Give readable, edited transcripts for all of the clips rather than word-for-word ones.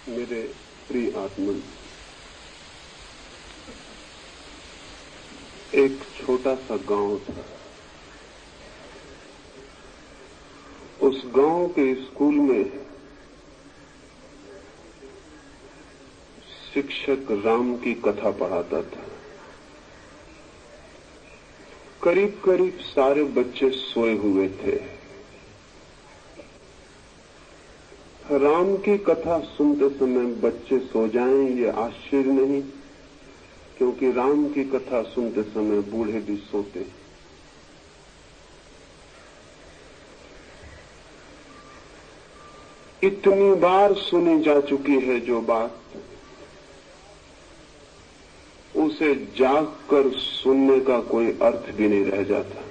मेरे प्रिय आत्मन, एक छोटा सा गांव था। उस गांव के स्कूल में शिक्षक राम की कथा पढ़ाता था। करीब करीब सारे बच्चे सोए हुए थे। राम की कथा सुनते समय बच्चे सो जाएं ये आश्चर्य नहीं, क्योंकि राम की कथा सुनते समय बूढ़े भी सोते। इतनी बार सुनी जा चुकी है जो बात, उसे जागकर सुनने का कोई अर्थ भी नहीं रह जाता।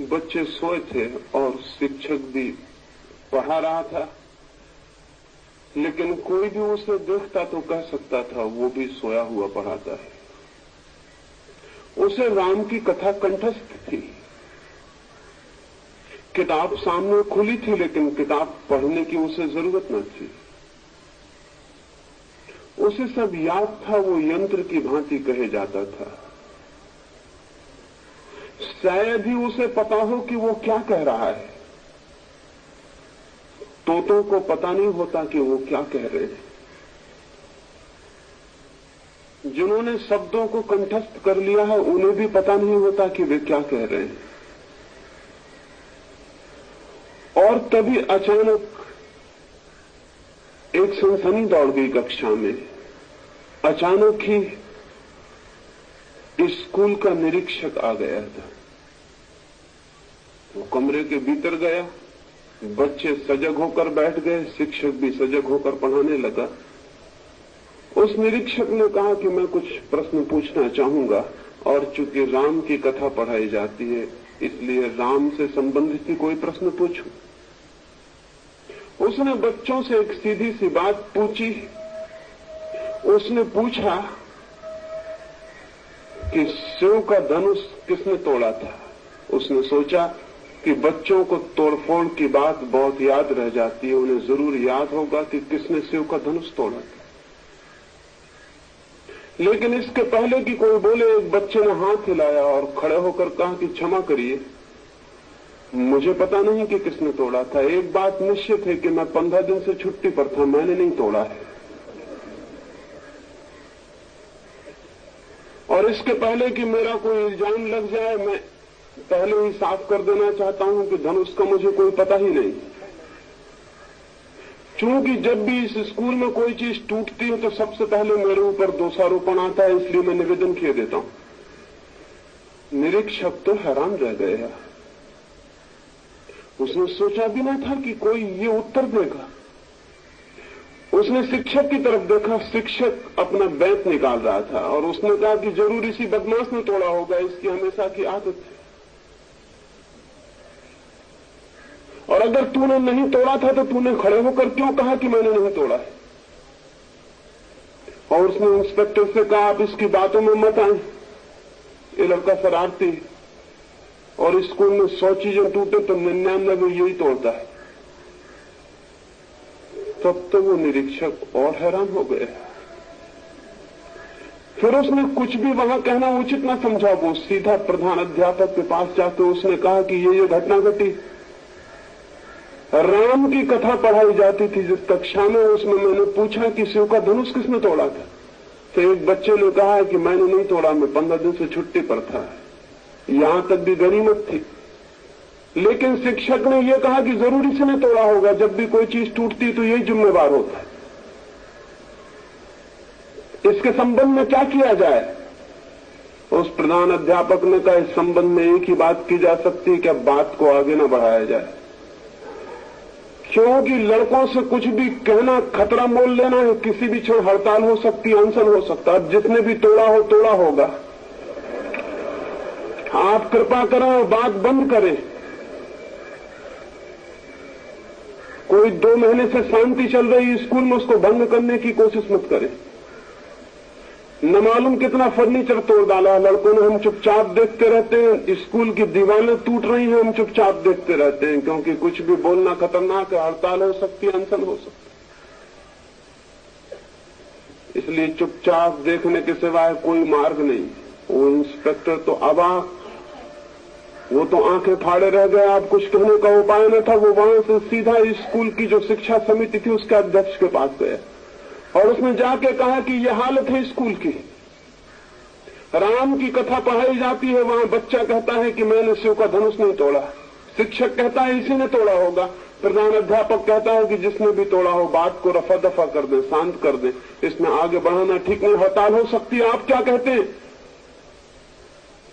बच्चे सोए थे और शिक्षक भी पढ़ा रहा था, लेकिन कोई भी उसे देखता तो कह सकता था वो भी सोया हुआ पढ़ाता है। उसे राम की कथा कंठस्थ थी। किताब सामने खुली थी, लेकिन किताब पढ़ने की उसे जरूरत न थी। उसे सब याद था, वो यंत्र की भांति कहे जाता था। शायद ही उसे पता हो कि वो क्या कह रहा है। तोतों को पता नहीं होता कि वो क्या कह रहे हैं। जिन्होंने शब्दों को कंठस्थ कर लिया है उन्हें भी पता नहीं होता कि वे क्या कह रहे हैं। और तभी अचानक एक सनसनी दौड़ गई कक्षा में। अचानक ही स्कूल का निरीक्षक आ गया था। वो कमरे के भीतर गया, बच्चे सजग होकर बैठ गए, शिक्षक भी सजग होकर पढ़ाने लगा। उस निरीक्षक ने कहा कि मैं कुछ प्रश्न पूछना चाहूंगा, और चूंकि राम की कथा पढ़ाई जाती है इसलिए राम से संबंधित ही कोई प्रश्न पूछूं। उसने बच्चों से एक सीधी सी बात पूछी। उसने पूछा कि शिव का धनुष किसने तोड़ा था। उसने सोचा कि बच्चों को तोड़फोड़ की बात बहुत याद रह जाती है, उन्हें जरूर याद होगा कि किसने शिव का धनुष तोड़ा था। लेकिन इसके पहले कि कोई बोले, एक बच्चे ने हाथ हिलाया और खड़े होकर कहा कि क्षमा करिए, मुझे पता नहीं कि किसने तोड़ा था। एक बात निश्चित है कि मैं 15 दिन से छुट्टी पर था, मैंने नहीं तोड़ा है। और इसके पहले कि मेरा कोई इल्जाम लग जाए, मैं पहले ही साफ कर देना चाहता हूं कि धनुष का मुझे कोई पता ही नहीं। चूंकि जब भी इस स्कूल में कोई चीज टूटती है तो सबसे पहले मेरे ऊपर दोषारोपण आता है, इसलिए मैं निवेदन किए देता हूं। निरीक्षक तो हैरान रह गया। उसने सोचा भी ना था कि कोई ये उत्तर देगा। उसने शिक्षक की तरफ देखा। शिक्षक अपना बैत निकाल रहा था और उसने कहा कि जरूर इसी बदमाश ने तोड़ा होगा, इसकी हमेशा की आदत है। और अगर तूने नहीं तोड़ा था तो तूने खड़े होकर क्यों कहा कि मैंने नहीं तोड़ा है। और उसने इंस्पेक्टर से कहा, आप इसकी बातों में मत आए, ये लड़का शरारती, और स्कूल में 100 चीजें टूटे तो 99 यही तोड़ता है। तब तो वो निरीक्षक और हैरान हो गए। फिर उसने कुछ भी वहां कहना उचित न समझा। वो सीधा प्रधान अध्यापक के पास जाकर उसने कहा कि ये घटना घटी। राम की कथा पढ़ाई जाती थी जिस कक्षा में, उसमें मैंने पूछा कि शिव का धनुष किसने तोड़ा था। तो एक बच्चे ने कहा कि मैंने नहीं तोड़ा, मैं 15 दिन से छुट्टी पर था। यहां तक भी गनीमत थी। लेकिन शिक्षक ने यह कहा कि जरूर इसने तोड़ा होगा। जब भी कोई चीज टूटती तो यही जिम्मेवार होता है। इसके संबंध में क्या किया जाए। उस प्रधान अध्यापक ने कहा, इस संबंध में एक ही बात की जा सकती है कि अब बात को आगे न बढ़ाया जाए, क्योंकि लड़कों से कुछ भी कहना खतरा मोल लेना है। किसी भी क्षण हड़ताल हो सकती है, अनशन हो सकता है। जिसने भी तोड़ा हो तोड़ा होगा। आप कृपा करें और बात बंद करें। कोई 2 महीने से शांति चल रही स्कूल में, उसको भंग करने की कोशिश मत करें। न मालूम कितना फर्नीचर तोड़ डाला लड़कों ने। हम चुपचाप देखते रहते हैं। स्कूल की दीवारें टूट रही हैं, हम चुपचाप देखते रहते हैं, क्योंकि कुछ भी बोलना खतरनाक है। हड़ताल हो सकती है, अनशन हो सकती है। इसलिए चुपचाप देखने के सिवाय कोई मार्ग नहीं। वो इंस्पेक्टर तो अबाक, वो तो आंखें फाड़े रह गए। आप कुछ कहने का उपाय न था। वो वहां से सीधा स्कूल की जो शिक्षा समिति थी उसके अध्यक्ष के पास गया और उसने जाके कहा कि यह हालत है स्कूल की। राम की कथा पढ़ाई जाती है, वहां बच्चा कहता है कि मैंने शिव का धनुष नहीं तोड़ा। शिक्षक कहता है इसी ने तोड़ा होगा। प्रधान अध्यापक कहता है कि जिसने भी तोड़ा हो बात को रफा दफा कर दे, शांत कर दे, इसमें आगे बढ़ाना ठीक नहीं, हड़ताल हो सकती है। आप क्या कहते हैं?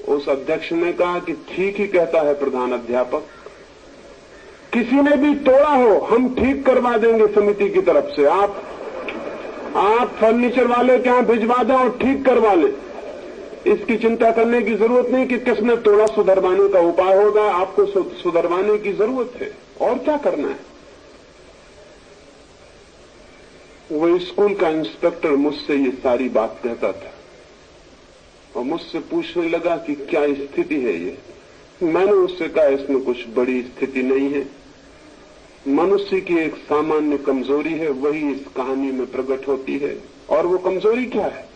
उस अध्यक्ष ने कहा कि ठीक ही कहता है प्रधान अध्यापक, किसी ने भी तोड़ा हो हम ठीक करवा देंगे समिति की तरफ से। आप फर्नीचर वाले के यहां भिजवा दें और ठीक करवा लें। इसकी चिंता करने की जरूरत नहीं कि किसने तोड़ा, सुधरवाने का उपाय होगा। आपको सुधरवाने की जरूरत है, और क्या करना है। वो स्कूल का इंस्पेक्टर मुझसे ये सारी बात कहता था और मुझसे पूछने लगा कि क्या स्थिति है ये। मैंने उससे कहा इसमें कुछ बड़ी स्थिति नहीं है। मनुष्य की एक सामान्य कमजोरी है, वही इस कहानी में प्रकट होती है। और वो कमजोरी क्या है?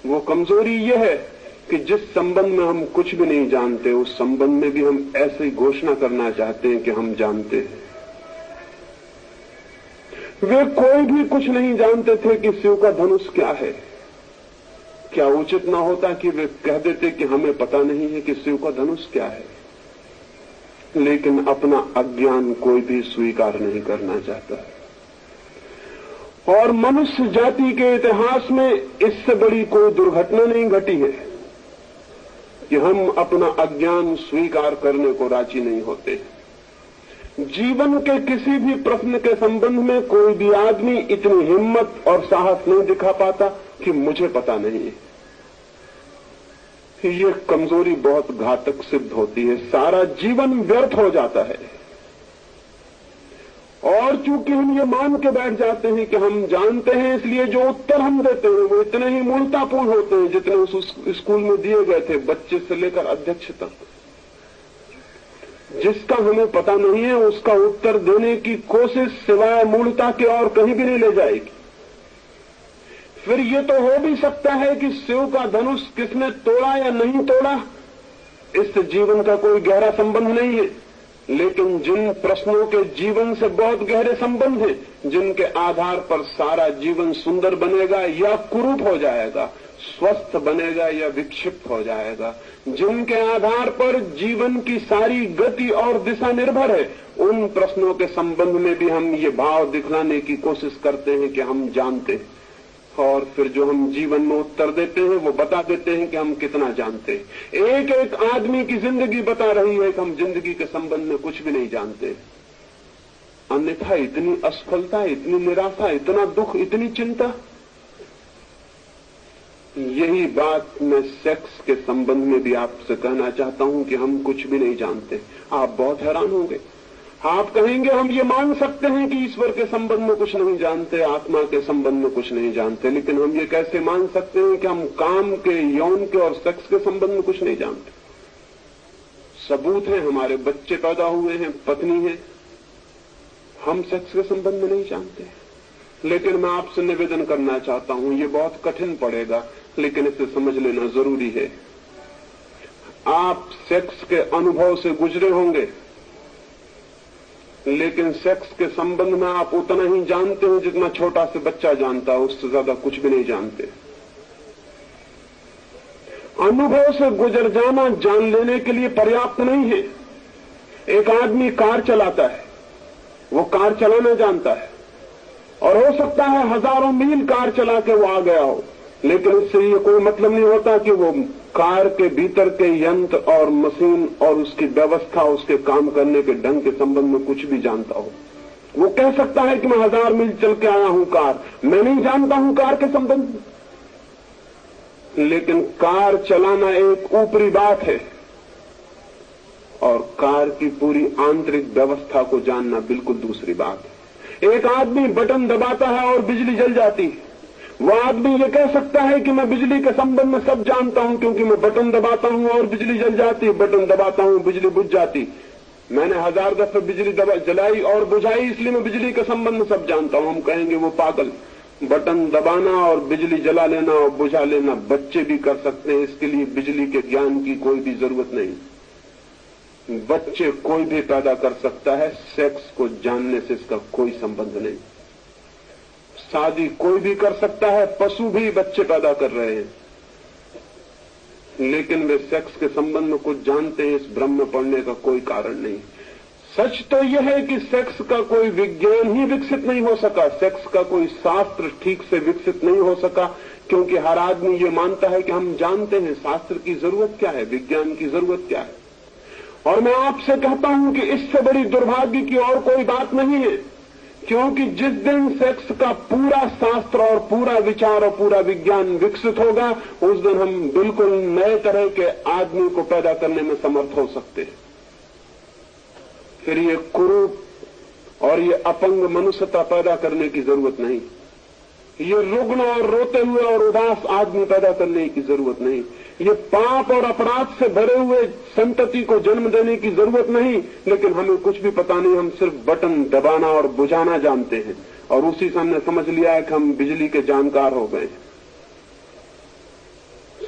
वो कमजोरी यह है कि जिस संबंध में हम कुछ भी नहीं जानते, उस संबंध में भी हम ऐसे ही घोषणा करना चाहते हैं कि हम जानते हैं। वे कोई भी कुछ नहीं जानते थे कि शिव का धनुष क्या है। क्या उचित ना होता कि वे कह देते कि हमें पता नहीं है कि शिव का धनुष क्या है? लेकिन अपना अज्ञान कोई भी स्वीकार नहीं करना चाहता। और मनुष्य जाति के इतिहास में इससे बड़ी कोई दुर्घटना नहीं घटी है कि हम अपना अज्ञान स्वीकार करने को राजी नहीं होते। जीवन के किसी भी प्रश्न के संबंध में कोई भी आदमी इतनी हिम्मत और साहस नहीं दिखा पाता कि मुझे पता नहीं है। ये कमजोरी बहुत घातक सिद्ध होती है, सारा जीवन व्यर्थ हो जाता है। और चूंकि हम ये मान के बैठ जाते हैं कि हम जानते हैं, इसलिए जो उत्तर हम देते हैं वो इतने ही मूर्खतापूर्ण होते हैं जितने उस स्कूल में दिए गए थे, बच्चे से लेकर अध्यक्ष तक। जिसका हमें पता नहीं है उसका उत्तर देने की कोशिश सिवाय मूर्खता के और कहीं भी नहीं ले जाएगी। फिर ये तो हो भी सकता है कि शिव का धनुष किसने तोड़ा या नहीं तोड़ा, इससे जीवन का कोई गहरा संबंध नहीं है। लेकिन जिन प्रश्नों के जीवन से बहुत गहरे संबंध हैं, जिनके आधार पर सारा जीवन सुंदर बनेगा या कुरूप हो जाएगा, स्वस्थ बनेगा या विक्षिप्त हो जाएगा, जिनके आधार पर जीवन की सारी गति और दिशा निर्भर है, उन प्रश्नों के संबंध में भी हम ये भाव दिखलाने की कोशिश करते हैं कि हम जानते हैं। और फिर जो हम जीवन में उत्तर देते हैं वो बता देते हैं कि हम कितना जानते हैं। एक एक आदमी की जिंदगी बता रही है कि हम जिंदगी के संबंध में कुछ भी नहीं जानते। अन्यथा इतनी असफलता, इतनी निराशा, इतना दुख, इतनी चिंता। यही बात मैं सेक्स के संबंध में भी आपसे कहना चाहता हूं कि हम कुछ भी नहीं जानते। आप बहुत हैरान होंगे। आप कहेंगे हम ये मान सकते हैं कि ईश्वर के संबंध में कुछ नहीं जानते, आत्मा के संबंध में कुछ नहीं जानते, लेकिन हम ये कैसे मान सकते हैं कि हम काम के, यौन के और सेक्स के संबंध में कुछ नहीं जानते? सबूत है, हमारे बच्चे पैदा हुए हैं, पत्नी है, हम सेक्स के संबंध में नहीं जानते। लेकिन मैं आपसे निवेदन करना चाहता हूं, ये बहुत कठिन पड़ेगा लेकिन इसे समझ लेना जरूरी है। आप सेक्स के अनुभव से गुजरे होंगे, लेकिन सेक्स के संबंध में आप उतना ही जानते हो जितना छोटा से बच्चा जानता है, उससे ज्यादा कुछ भी नहीं जानते। अनुभव से गुजर जाना जान लेने के लिए पर्याप्त नहीं है। एक आदमी कार चलाता है, वो कार चलाना जानता है और हो सकता है हजारों मील कार चला के वो आ गया हो, लेकिन इससे ये कोई मतलब नहीं होता कि वो कार के भीतर के यंत्र और मशीन और उसकी व्यवस्था, उसके काम करने के ढंग के संबंध में कुछ भी जानता हो। वो कह सकता है कि मैं 1000 मील चल के आया हूं कार, मैं नहीं जानता हूं कार के संबंध में। लेकिन कार चलाना एक ऊपरी बात है और कार की पूरी आंतरिक व्यवस्था को जानना बिल्कुल दूसरी बात है। एक आदमी बटन दबाता है और बिजली जल जाती है, वो आदमी ये कह सकता है कि मैं बिजली के संबंध में सब जानता हूं, क्योंकि मैं बटन दबाता हूं और बिजली जल जाती, बटन दबाता हूं बिजली बुझ जाती, मैंने 1000 दफे बिजली जलाई और बुझाई, इसलिए मैं बिजली के संबंध में सब जानता हूं। हम कहेंगे वो पागल। बटन दबाना और बिजली जला लेना और बुझा लेना बच्चे भी कर सकते हैं, इसके लिए बिजली के ज्ञान की कोई भी जरूरत नहीं। बच्चे कोई भी पैदा कर सकता है, सेक्स को जानने से इसका कोई संबंध नहीं। शादी कोई भी कर सकता है, पशु भी बच्चे पैदा कर रहे हैं, लेकिन वे सेक्स के संबंध में कुछ जानते हैं, इस भ्रम में पड़ने का कोई कारण नहीं। सच तो यह है कि सेक्स का कोई विज्ञान ही विकसित नहीं हो सका, सेक्स का कोई शास्त्र ठीक से विकसित नहीं हो सका, क्योंकि हर आदमी ये मानता है कि हम जानते हैं शास्त्र की जरूरत क्या है, विज्ञान की जरूरत क्या है। और मैं आपसे कहता हूं कि इससे बड़ी दुर्भाग्य की और कोई बात नहीं है, क्योंकि जिस दिन सेक्स का पूरा शास्त्र और पूरा विचार और पूरा विज्ञान विकसित होगा, उस दिन हम बिल्कुल नए तरह के आदमी को पैदा करने में समर्थ हो सकते हैं। फिर ये कुरूप और ये अपंग मनुष्यता पैदा करने की जरूरत नहीं, ये रुग्ण और रोते हुए और उदास आदमी पैदा करने की जरूरत नहीं, ये पाप और अपराध से भरे हुए संतति को जन्म देने की जरूरत नहीं। लेकिन हमें कुछ भी पता नहीं, हम सिर्फ बटन दबाना और बुझाना जानते हैं, और उसी से हमने समझ लिया है कि हम बिजली के जानकार हो गए।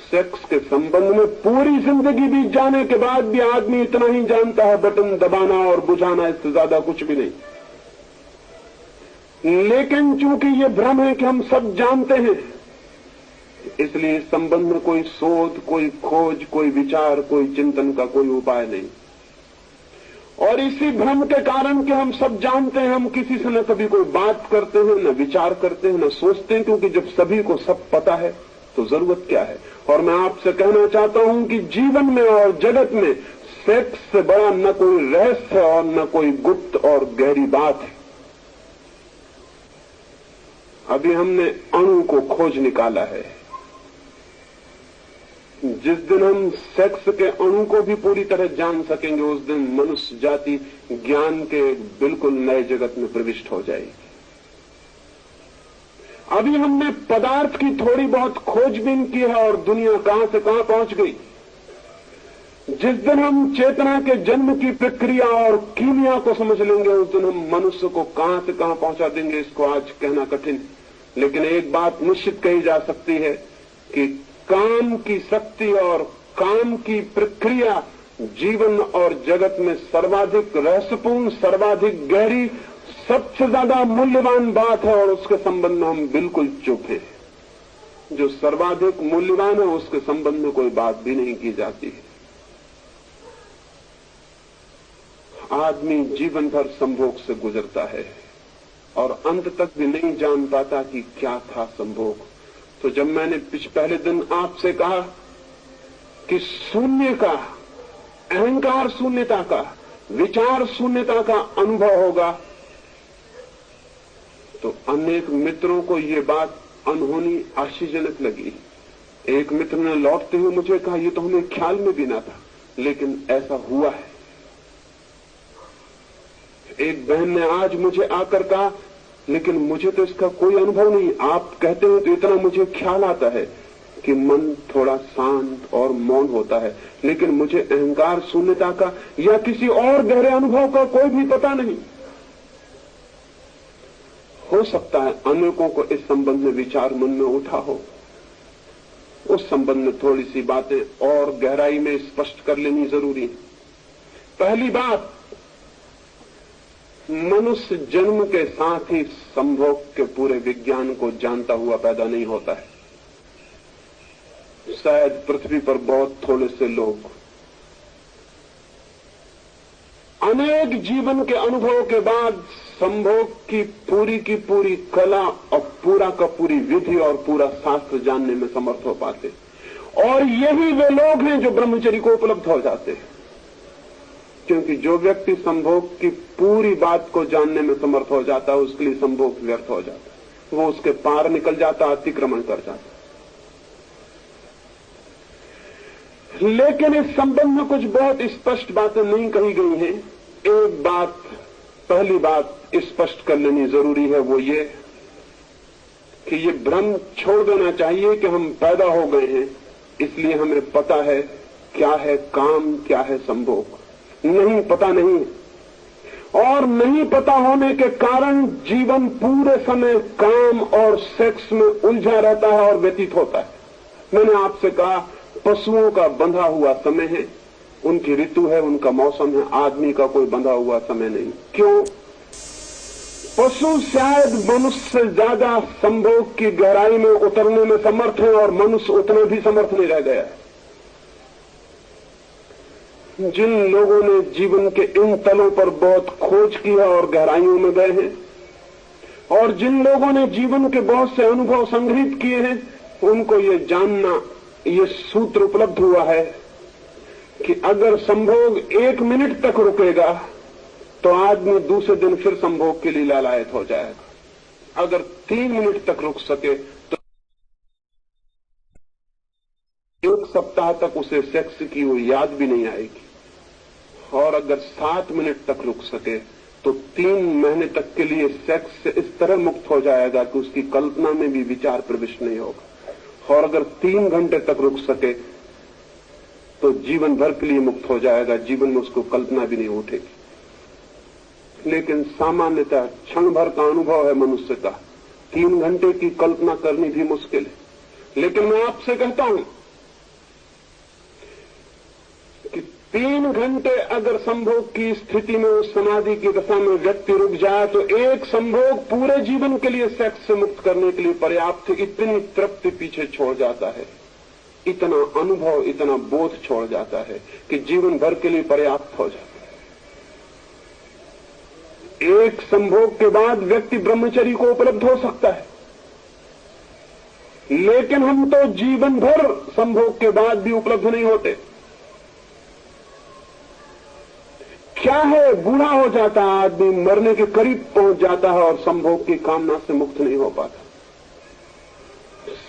सेक्स के संबंध में पूरी जिंदगी बीत जाने के बाद भी आदमी इतना ही जानता है, बटन दबाना और बुझाना, इससे ज्यादा कुछ भी नहीं। लेकिन चूंकि ये भ्रम है कि हम सब जानते हैं, इसलिए इस संबंध में कोई शोध, कोई खोज, कोई विचार, कोई चिंतन का कोई उपाय नहीं। और इसी भ्रम के कारण कि हम सब जानते हैं, हम किसी से न कभी कोई बात करते हैं, न विचार करते हैं, न सोचते हैं, क्योंकि जब सभी को सब पता है तो जरूरत क्या है। और मैं आपसे कहना चाहता हूं कि जीवन में और जगत में सेक्स से बड़ा न कोई रहस्य और न कोई गुप्त और गहरी बात है। अभी हमने अणु को खोज निकाला है। जिस दिन हम सेक्स के अणु को भी पूरी तरह जान सकेंगे, उस दिन मनुष्य जाति ज्ञान के बिल्कुल नए जगत में प्रविष्ट हो जाएगी। अभी हमने पदार्थ की थोड़ी बहुत खोजबीन की है और दुनिया कहां से कहां पहुंच गई। जिस दिन हम चेतना के जन्म की प्रक्रिया और कीमिया को समझ लेंगे, उस दिन हम मनुष्य को कहां से कहां पहुंचा देंगे, इसको आज कहना कठिन। लेकिन एक बात निश्चित कही जा सकती है कि काम की शक्ति और काम की प्रक्रिया जीवन और जगत में सर्वाधिक रहस्यपूर्ण, सर्वाधिक गहरी, सबसे ज्यादा मूल्यवान बात है, और उसके संबंध में हम बिल्कुल चुप हैं। जो सर्वाधिक मूल्यवान है उसके संबंध में कोई बात भी नहीं की जाती है। आदमी जीवन भर संभोग से गुजरता है और अंत तक भी नहीं जान पाता कि क्या था संभोग। तो जब मैंने पहले दिन आपसे कहा कि शून्य का, अहंकार शून्यता का, विचार शून्यता का अनुभव होगा, तो अनेक मित्रों को ये बात अनहोनी आश्चर्यजनक लगी। एक मित्र ने लौटते हुए मुझे कहा, ये तो हमें ख्याल में भी ना था, लेकिन ऐसा हुआ है। एक बहन ने आज मुझे आकर कहा, लेकिन मुझे तो इसका कोई अनुभव नहीं, आप कहते हो तो इतना मुझे ख्याल आता है कि मन थोड़ा शांत और मौन होता है, लेकिन मुझे अहंकार शून्यता का या किसी और गहरे अनुभव का कोई भी पता नहीं। हो सकता है अनेकों को इस संबंध में विचार मन में उठा हो। उस संबंध में थोड़ी सी बातें और गहराई में स्पष्ट कर लेनी जरूरी है। पहली बात, मनुष्य जन्म के साथ ही संभोग के पूरे विज्ञान को जानता हुआ पैदा नहीं होता है। शायद पृथ्वी पर बहुत थोड़े से लोग अनेक जीवन के अनुभव के बाद संभोग की पूरी कला और पूरा का पूरी विधि और पूरा शास्त्र जानने में समर्थ हो पाते, और यही वे लोग हैं जो ब्रह्मचर्य को उपलब्ध हो जाते हैं। क्योंकि जो व्यक्ति संभोग की पूरी बात को जानने में समर्थ हो जाता है, उसके लिए संभोग व्यर्थ हो जाता है, वो उसके पार निकल जाता, अतिक्रमण कर जाता। लेकिन इस संबंध में कुछ बहुत स्पष्ट बातें नहीं कही गई हैं। एक बात, पहली बात स्पष्ट कर लेनी जरूरी है, वो ये कि ये भ्रम छोड़ देना चाहिए कि हम पैदा हो गए हैं, इसलिए हमें पता है क्या है काम, क्या है संभोग। नहीं, पता नहीं। और नहीं पता होने के कारण जीवन पूरे समय काम और सेक्स में उलझा रहता है और व्यतीत होता है। मैंने आपसे कहा पशुओं का बंधा हुआ समय है, उनकी ऋतु है, उनका मौसम है। आदमी का कोई बंधा हुआ समय नहीं। क्यों? पशु शायद मनुष्य से ज्यादा संभोग की गहराई में उतरने में समर्थ है और मनुष्य उतना भी समर्थ नहीं रह गया है। जिन लोगों ने जीवन के इन तलों पर बहुत खोज की है और गहराइयों में गए हैं, और जिन लोगों ने जीवन के बहुत से अनुभव संग्रहित किए हैं, उनको ये जानना, ये सूत्र उपलब्ध हुआ है कि अगर संभोग 1 मिनट तक रुकेगा तो आदमी दूसरे दिन फिर संभोग के लिए लालायत हो जाएगा। अगर 3 मिनट तक रुक सके तो 1 सप्ताह तक उसे सेक्स की वो याद भी नहीं आएगी, और अगर 7 मिनट तक रुक सके तो 3 महीने तक के लिए सेक्स से इस तरह मुक्त हो जाएगा कि उसकी कल्पना में भी विचार प्रविष्ट नहीं होगा। और अगर 3 घंटे तक रुक सके तो जीवन भर के लिए मुक्त हो जाएगा, जीवन में उसको कल्पना भी नहीं उठेगी। लेकिन सामान्यतः क्षण भर का अनुभव है मनुष्य का, 3 घंटे की कल्पना करनी भी मुश्किल है। लेकिन मैं आपसे कहता हूं कि 3 घंटे अगर संभोग की स्थिति में, उस समाधि की दशा में व्यक्ति रुक जाए तो एक संभोग पूरे जीवन के लिए सेक्स से मुक्त करने के लिए पर्याप्त। इतनी तृप्ति पीछे छोड़ जाता है, इतना अनुभव, इतना बोध छोड़ जाता है कि जीवन भर के लिए पर्याप्त हो जाता है। एक संभोग के बाद व्यक्ति ब्रह्मचर्य को उपलब्ध हो सकता है, लेकिन हम तो जीवन भर संभोग के बाद भी उपलब्ध नहीं होते। क्या है, बूढ़ा हो जाता है आदमी, मरने के करीब पहुंच जाता है और संभोग की कामना से मुक्त नहीं हो पाता।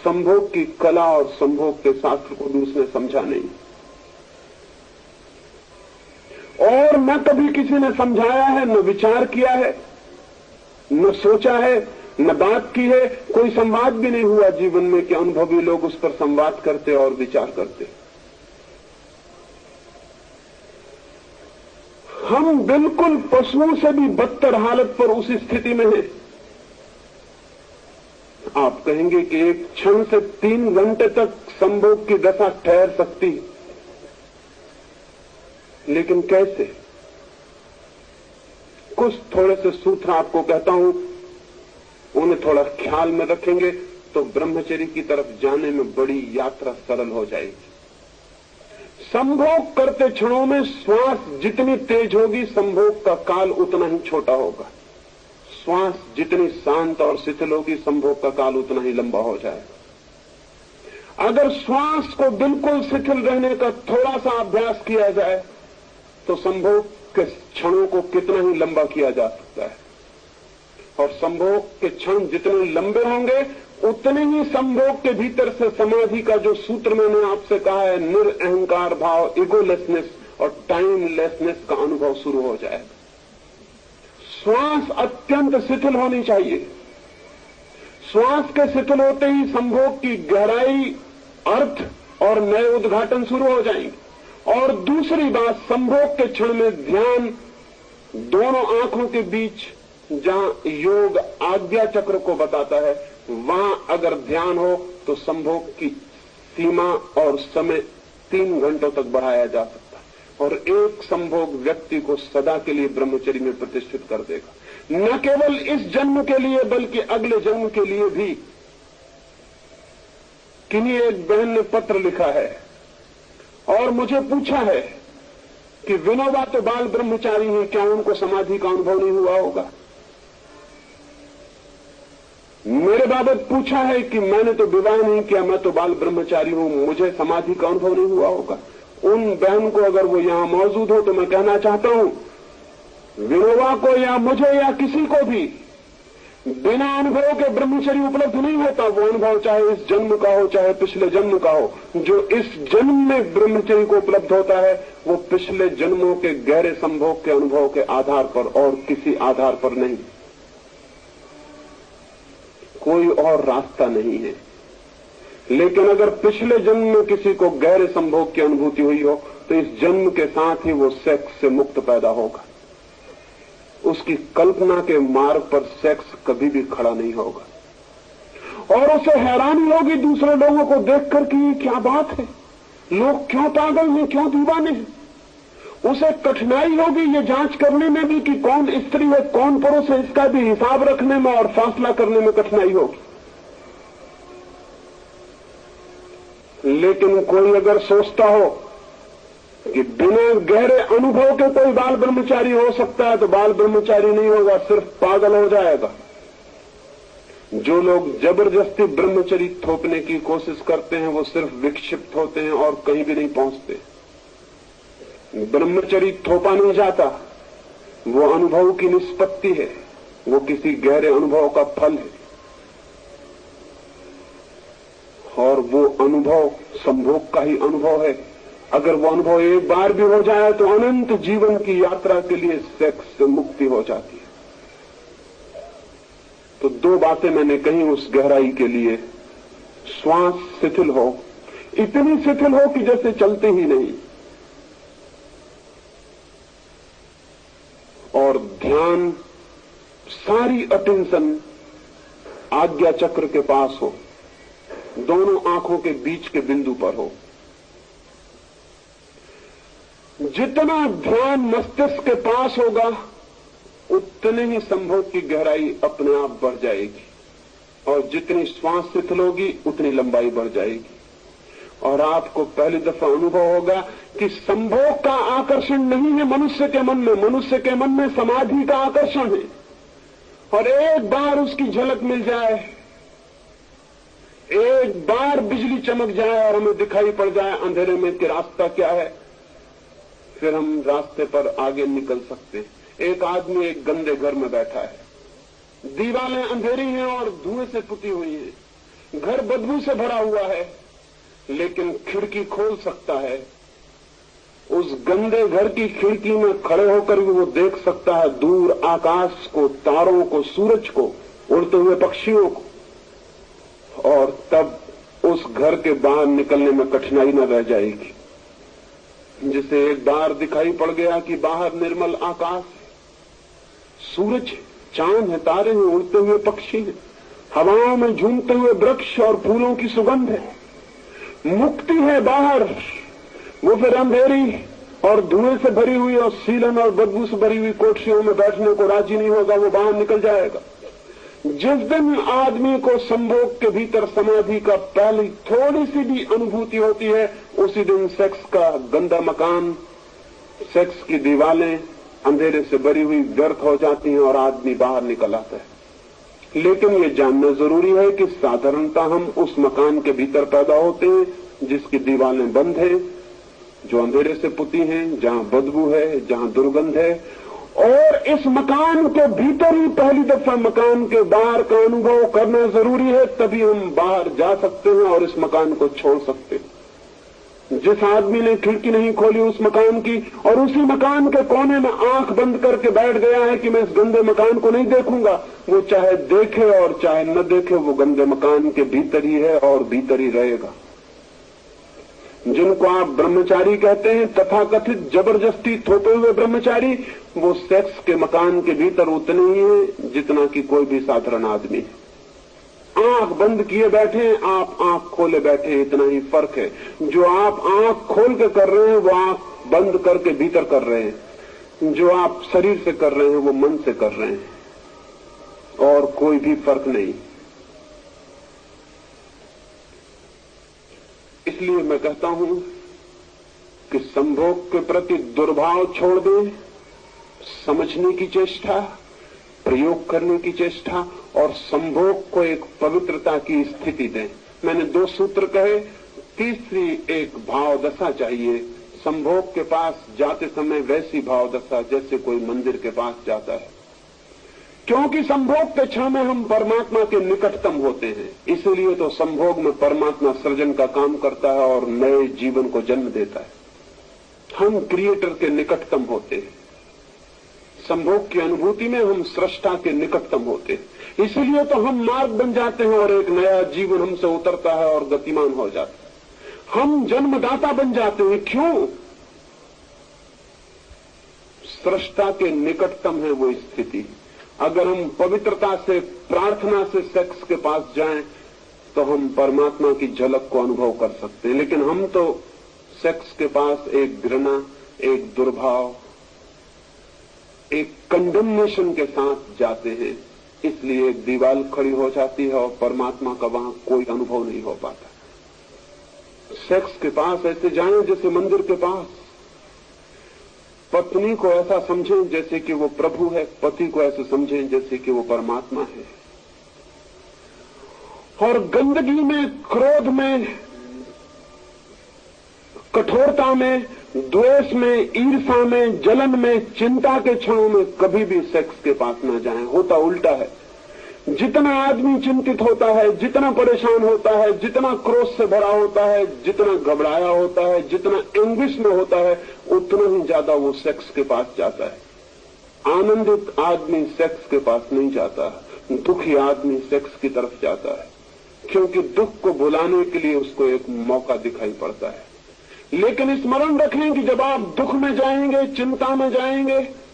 संभोग की कला और संभोग के शास्त्र को भी उसने समझा नहीं, और न कभी किसी ने समझाया है, न विचार किया है, न सोचा है, न बात की है। कोई संवाद भी नहीं हुआ जीवन में कि अनुभवी लोग उस पर संवाद करते और विचार करते। हम बिल्कुल पशुओं से भी बदतर हालत पर उस स्थिति में हैं। आप कहेंगे कि एक क्षण से 3 घंटे तक संभोग की दशा ठहर सकती, लेकिन कैसे? कुछ थोड़े से सूत्र आपको कहता हूं, उन्हें थोड़ा ख्याल में रखेंगे तो ब्रह्मचर्य की तरफ जाने में बड़ी यात्रा सरल हो जाएगी। संभोग करते क्षणों में श्वास जितनी तेज होगी, संभोग का काल उतना ही छोटा होगा। श्वास जितनी शांत और शिथिल होगी, संभोग का काल उतना ही लंबा हो जाएगा। अगर श्वास को बिल्कुल शिथिल रहने का थोड़ा सा अभ्यास किया जाए तो संभोग के क्षणों को कितना ही लंबा किया जा सकता है। और संभोग के क्षण जितने लंबे होंगे, उतने ही संभोग के भीतर से समाधि का जो सूत्र मैंने आपसे कहा है, निरअहंकार भाव, इगोलेसनेस और टाइमलेसनेस का अनुभव शुरू हो जाएगा। श्वास अत्यंत शिथिल होनी चाहिए। श्वास के शिथिल होते ही संभोग की गहराई, अर्थ और नए उद्घाटन शुरू हो जाएंगे। और दूसरी बात, संभोग के क्षण में ध्यान दोनों आंखों के बीच, जहां योग आज्ञा चक्र को बताता है, वहां अगर ध्यान हो तो संभोग की सीमा और समय 3 घंटों तक बढ़ाया जा सकता है, और एक संभोग व्यक्ति को सदा के लिए ब्रह्मचर्य में प्रतिष्ठित कर देगा। न केवल इस जन्म के लिए बल्कि अगले जन्म के लिए भी। किन्हीं एक बहन ने पत्र लिखा है और मुझे पूछा है कि विनोबा तो बाल ब्रह्मचारी हैं, क्या उनको समाधि का अनुभव नहीं हुआ होगा? मेरे बाबत पूछा है कि मैंने तो विवाह नहीं किया, मैं तो बाल ब्रह्मचारी हूं, मुझे समाधि का अनुभव नहीं हुआ होगा। उन बहन को, अगर वो यहां मौजूद हो, तो मैं कहना चाहता हूं, विनोबा को या मुझे या किसी को भी बिना अनुभव के ब्रह्मचर्य उपलब्ध नहीं होता। वो अनुभव चाहे इस जन्म का हो, चाहे पिछले जन्म का हो। जो इस जन्म में ब्रह्मचर्य को उपलब्ध होता है, वो पिछले जन्मों के गहरे संभोग के अनुभव के आधार पर और किसी आधार पर नहीं। कोई और रास्ता नहीं है। लेकिन अगर पिछले जन्म में किसी को गहरे संभोग की अनुभूति हुई हो तो इस जन्म के साथ ही वो सेक्स से मुक्त पैदा होगा। उसकी कल्पना के मार्ग पर सेक्स कभी भी खड़ा नहीं होगा और उसे हैरानी होगी दूसरे लोगों को देखकर कि ये क्या बात है, लोग क्यों पागल हैं, क्यों दीवाने हैं। उसे कठिनाई होगी ये जांच करने में भी कि कौन स्त्री है कौन पुरुष है, इसका भी हिसाब रखने में और फैसला करने में कठिनाई होगी। लेकिन कोई अगर सोचता हो कि बिना गहरे अनुभव के कोई बाल ब्रह्मचारी हो सकता है तो बाल ब्रह्मचारी नहीं होगा, सिर्फ पागल हो जाएगा। जो लोग जबरदस्ती ब्रह्मचर्य थोपने की कोशिश करते हैं वो सिर्फ विक्षिप्त होते हैं और कहीं भी नहीं पहुंचते। ब्रह्मचर्य थोपा नहीं जाता, वो अनुभव की निष्पत्ति है, वो किसी गहरे अनुभव का फल है और वो अनुभव संभोग का ही अनुभव है। अगर वो अनुभव एक बार भी हो जाए तो अनंत जीवन की यात्रा के लिए सेक्स से मुक्ति हो जाती है। तो दो बातें मैंने कही उस गहराई के लिए। श्वास शिथिल हो, इतनी शिथिल हो कि जैसे चलते ही नहीं, और ध्यान सारी अटेंशन आज्ञा चक्र के पास हो, दोनों आंखों के बीच के बिंदु पर हो। जितना ध्यान मस्तिष्क के पास होगा उतने ही संभोग की गहराई अपने आप बढ़ जाएगी और जितनी श्वास शिथिल होगी उतनी लंबाई बढ़ जाएगी। और आपको पहली दफा अनुभव होगा कि संभोग का आकर्षण नहीं है मनुष्य के मन में, मनुष्य के मन में समाधि का आकर्षण है। और एक बार उसकी झलक मिल जाए, एक बार बिजली चमक जाए और हमें दिखाई पड़ जाए अंधेरे में कि रास्ता क्या है, फिर हम रास्ते पर आगे निकल सकते हैं। एक आदमी एक गंदे घर में बैठा है, दीवारें अंधेरी हैं और धुएं से पुती हुई हैं, घर बदबू से भरा हुआ है, लेकिन खिड़की खोल सकता है। उस गंदे घर की खिड़की में खड़े होकर भी वो देख सकता है दूर आकाश को, तारों को, सूरज को, उड़ते हुए पक्षियों को। और तब उस घर के बाहर निकलने में कठिनाई न रह जाएगी। जिसे एक बार दिखाई पड़ गया कि बाहर निर्मल आकाश, सूरज, चांद है, तारे हैं, उड़ते हुए पक्षी हैं, हवाओं में झूमते हुए वृक्ष और फूलों की सुगंध है, मुक्ति है बाहर, वो फिर अंधेरी और धुएं से भरी हुई और सीलन और बदबू से भरी हुई कोठरियों में बैठने को राजी नहीं होगा, वो बाहर निकल जाएगा। जिस दिन आदमी को संभोग के भीतर समाधि का पहली थोड़ी सी भी अनुभूति होती है, उसी दिन सेक्स का गंदा मकान, सेक्स की दीवारें अंधेरे से भरी हुई व्यर्थ हो जाती हैं और आदमी बाहर निकल आता है। लेकिन ये जानना जरूरी है कि साधारणता हम उस मकान के भीतर पैदा होते हैं जिसकी दीवारें बंद हैं, जो अंधेरे से पुती हैं, जहां बदबू है, जहां दुर्गंध है। और इस मकान के भीतर ही पहली दफा मकान के बाहर का अनुभव करना जरूरी है, तभी हम बाहर जा सकते हैं और इस मकान को छोड़ सकते हैं। जिस आदमी ने खिड़की नहीं खोली उस मकान की और उसी मकान के कोने में आंख बंद करके बैठ गया है कि मैं इस गंदे मकान को नहीं देखूंगा, वो चाहे देखे और चाहे न देखे, वो गंदे मकान के भीतर ही है और भीतर ही रहेगा। जिनको आप ब्रह्मचारी कहते हैं, तथाकथित जबरदस्ती थोपे हुए ब्रह्मचारी, वो सेक्स के मकान के भीतर उतने ही है जितना कि कोई भी साधारण आदमी है। आंख बंद किए बैठे, आप आंख खोले बैठे, इतना ही फर्क है। जो आप आंख खोल के कर रहे हैं वो आंख बंद करके भीतर कर रहे हैं, जो आप शरीर से कर रहे हैं वो मन से कर रहे हैं, और कोई भी फर्क नहीं। इसलिए मैं कहता हूं कि संभोग के प्रति दुर्भाव छोड़ दें, समझने की चेष्टा, प्रयोग करने की चेष्टा और संभोग को एक पवित्रता की स्थिति दें। मैंने 2 सूत्र कहे, तीसरी एक भाव दशा चाहिए। संभोग के पास जाते समय वैसी भाव दशा जैसे कोई मंदिर के पास जाता है, क्योंकि संभोग के क्षण में हम परमात्मा के निकटतम होते हैं। इसीलिए तो संभोग में परमात्मा सृजन का काम करता है और नए जीवन को जन्म देता है। हम क्रिएटर के निकटतम होते हैं। संभोग की अनुभूति में हम सृष्टा के निकटतम होते हैं। इसलिए तो हम मार्ग बन जाते हैं और एक नया जीवन हमसे उतरता है और गतिमान हो जाता है। हम जन्मदाता बन जाते हैं। क्यों? सृष्टा के निकटतम है वो स्थिति। अगर हम पवित्रता से, प्रार्थना से सेक्स के पास जाएं तो हम परमात्मा की झलक को अनुभव कर सकते हैं। लेकिन हम तो सेक्स के पास एक घृणा, एक दुर्भाव, एक कंडेमनेशन के साथ जाते हैं। इसलिए एक दीवार खड़ी हो जाती है और परमात्मा का वहां कोई अनुभव नहीं हो पाता। सेक्स के पास ऐसे जाएं जैसे मंदिर के पास। पत्नी को ऐसा समझें जैसे कि वो प्रभु है, पति को ऐसे समझें जैसे कि वो परमात्मा है। और गंदगी में, क्रोध में, कठोरता में, द्वेष में, ईर्ष्या में, जलन में, चिंता के क्षणों में कभी भी सेक्स के पास न जाएं। होता उल्टा है। जितना आदमी चिंतित होता है, जितना परेशान होता है, जितना क्रोध से भरा होता है, जितना घबराया होता है, जितना एंग्विश में होता है, उतना ही ज्यादा वो सेक्स के पास जाता है। आनंदित आदमी सेक्स के पास नहीं जाता, दुखी आदमी सेक्स की तरफ जाता है, क्योंकि दुख को भुलाने के लिए उसको एक मौका दिखाई पड़ता है। लेकिन स्मरण रखें कि जब आप दुख में जाएंगे, चिंता में जाएंगे,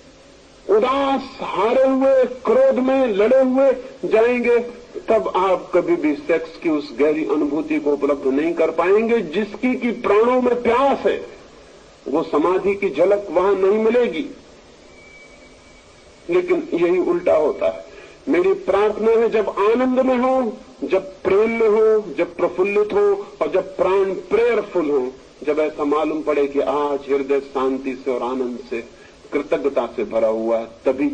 उदास, हारे हुए, क्रोध में लड़े हुए जाएंगे, तब आप कभी भी सेक्स की उस गहरी अनुभूति को उपलब्ध नहीं कर पाएंगे जिसकी कि प्राणों में प्यास है। वो समाधि की झलक वहां नहीं मिलेगी। लेकिन यही उल्टा होता है। मेरी प्रार्थना है जब आनंद में हो, जब प्रेम में हो, जब प्रफुल्लित हो और जब प्राण प्रेयरफुल हो, जब ऐसा मालूम पड़े कि आज हृदय शांति से और आनंद से, कृतज्ञता से भरा हुआ है, तभी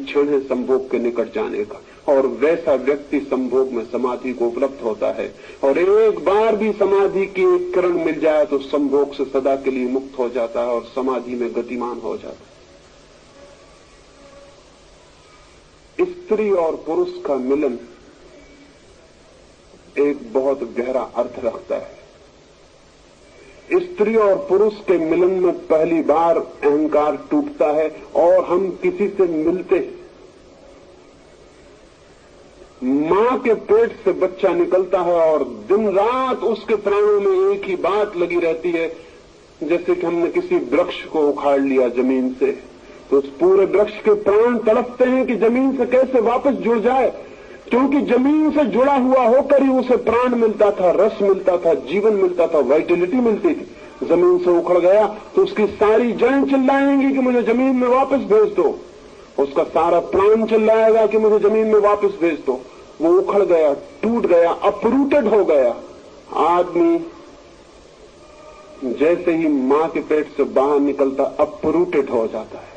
क्षण है संभोग के निकट जाने का। और वैसा व्यक्ति संभोग में समाधि को उपलब्ध होता है। और एक बार भी समाधि की एक किरण मिल जाए तो संभोग से सदा के लिए मुक्त हो जाता है और समाधि में गतिमान हो जाता है। स्त्री और पुरुष का मिलन एक बहुत गहरा अर्थ रखता है। स्त्री और पुरुष के मिलन में पहली बार अहंकार टूटता है और हम किसी से मिलते हैं। मां के पेट से बच्चा निकलता है और दिन रात उसके प्राणों में एक ही बात लगी रहती है, जैसे कि हमने किसी वृक्ष को उखाड़ लिया जमीन से, तो उस पूरे वृक्ष के प्राण तड़पते हैं कि जमीन से कैसे वापस जुड़ जाए, क्योंकि जमीन से जुड़ा हुआ होकर ही उसे प्राण मिलता था, रस मिलता था, जीवन मिलता था, वाइटलिटी मिलती थी। जमीन से उखड़ गया तो उसकी सारी जड़ें चिल्लाएंगी कि मुझे जमीन में वापस भेज दो। उसका सारा प्राण चिल्लाएगा कि मुझे जमीन में वापस भेज दो। वो उखड़ गया, टूट गया, अपरूटेड हो गया। आदमी जैसे ही मां के पेट से बाहर निकलता अपरूटेड हो जाता है।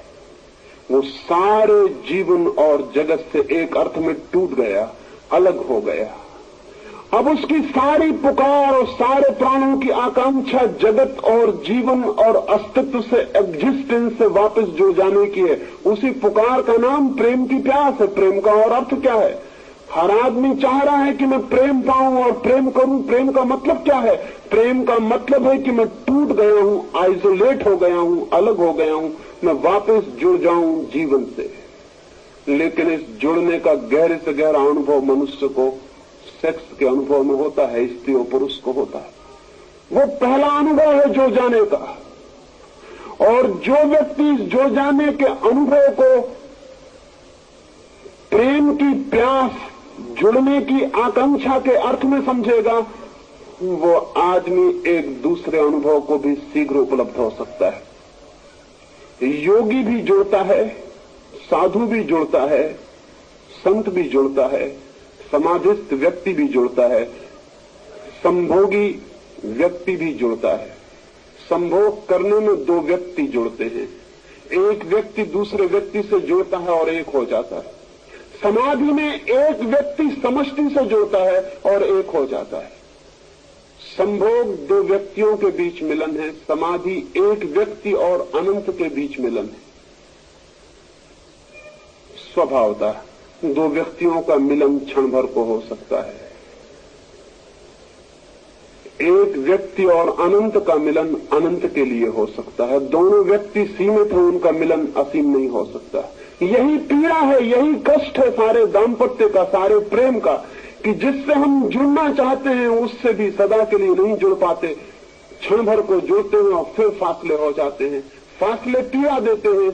वो सारे जीवन और जगत से एक अर्थ में टूट गया, अलग हो गया। अब उसकी सारी पुकार और सारे प्राणों की आकांक्षा जगत और जीवन और अस्तित्व से, एग्जिस्टेंस से वापस जुड़ जाने की है। उसी पुकार का नाम प्रेम की प्यास है। प्रेम का और अर्थ क्या है? हर आदमी चाह रहा है कि मैं प्रेम पाऊं और प्रेम करूं। प्रेम का मतलब क्या है? प्रेम का मतलब है कि मैं टूट गया हूं, आइसोलेट हो गया हूं, अलग हो गया हूं, मैं वापस जुड़ जाऊं जीवन से। लेकिन इस जुड़ने का गहरे से गहरा अनुभव मनुष्य को सेक्स के अनुभव में होता है, स्त्री और पुरुष को होता है। वो पहला अनुभव है जुड़ जाने का। और जो व्यक्ति इस जुड़ जाने के अनुभव को प्रेम की प्यास, जुड़ने की आकांक्षा के अर्थ में समझेगा, वो आदमी एक दूसरे अनुभव को भी शीघ्र उपलब्ध हो सकता है। योगी भी जुड़ता है, साधु भी जुड़ता है, संत भी जुड़ता है, समाधिस्थ व्यक्ति भी जुड़ता है, संभोगी व्यक्ति भी जुड़ता है। संभोग करने में दो व्यक्ति जुड़ते हैं। एक व्यक्ति दूसरे व्यक्ति से जुड़ता है और एक हो जाता है। समाधि में एक व्यक्ति समष्टि से जुड़ता है और एक हो जाता है। संभोग दो व्यक्तियों के बीच मिलन है, समाधि एक व्यक्ति और अनंत के बीच मिलन है। स्वभावतः दो व्यक्तियों का मिलन क्षण भर को हो सकता है। एक व्यक्ति और अनंत का मिलन अनंत के लिए हो सकता है। दोनों व्यक्ति सीमित हैं, उनका मिलन असीम नहीं हो सकता। यही पीड़ा है, यही कष्ट है सारे दाम्पत्य का, सारे प्रेम का, कि जिससे हम जुड़ना चाहते हैं उससे भी सदा के लिए नहीं जुड़ पाते। क्षण भर को जुड़ते हैं और फिर फासले हो जाते हैं। फासले पीड़ा देते हैं,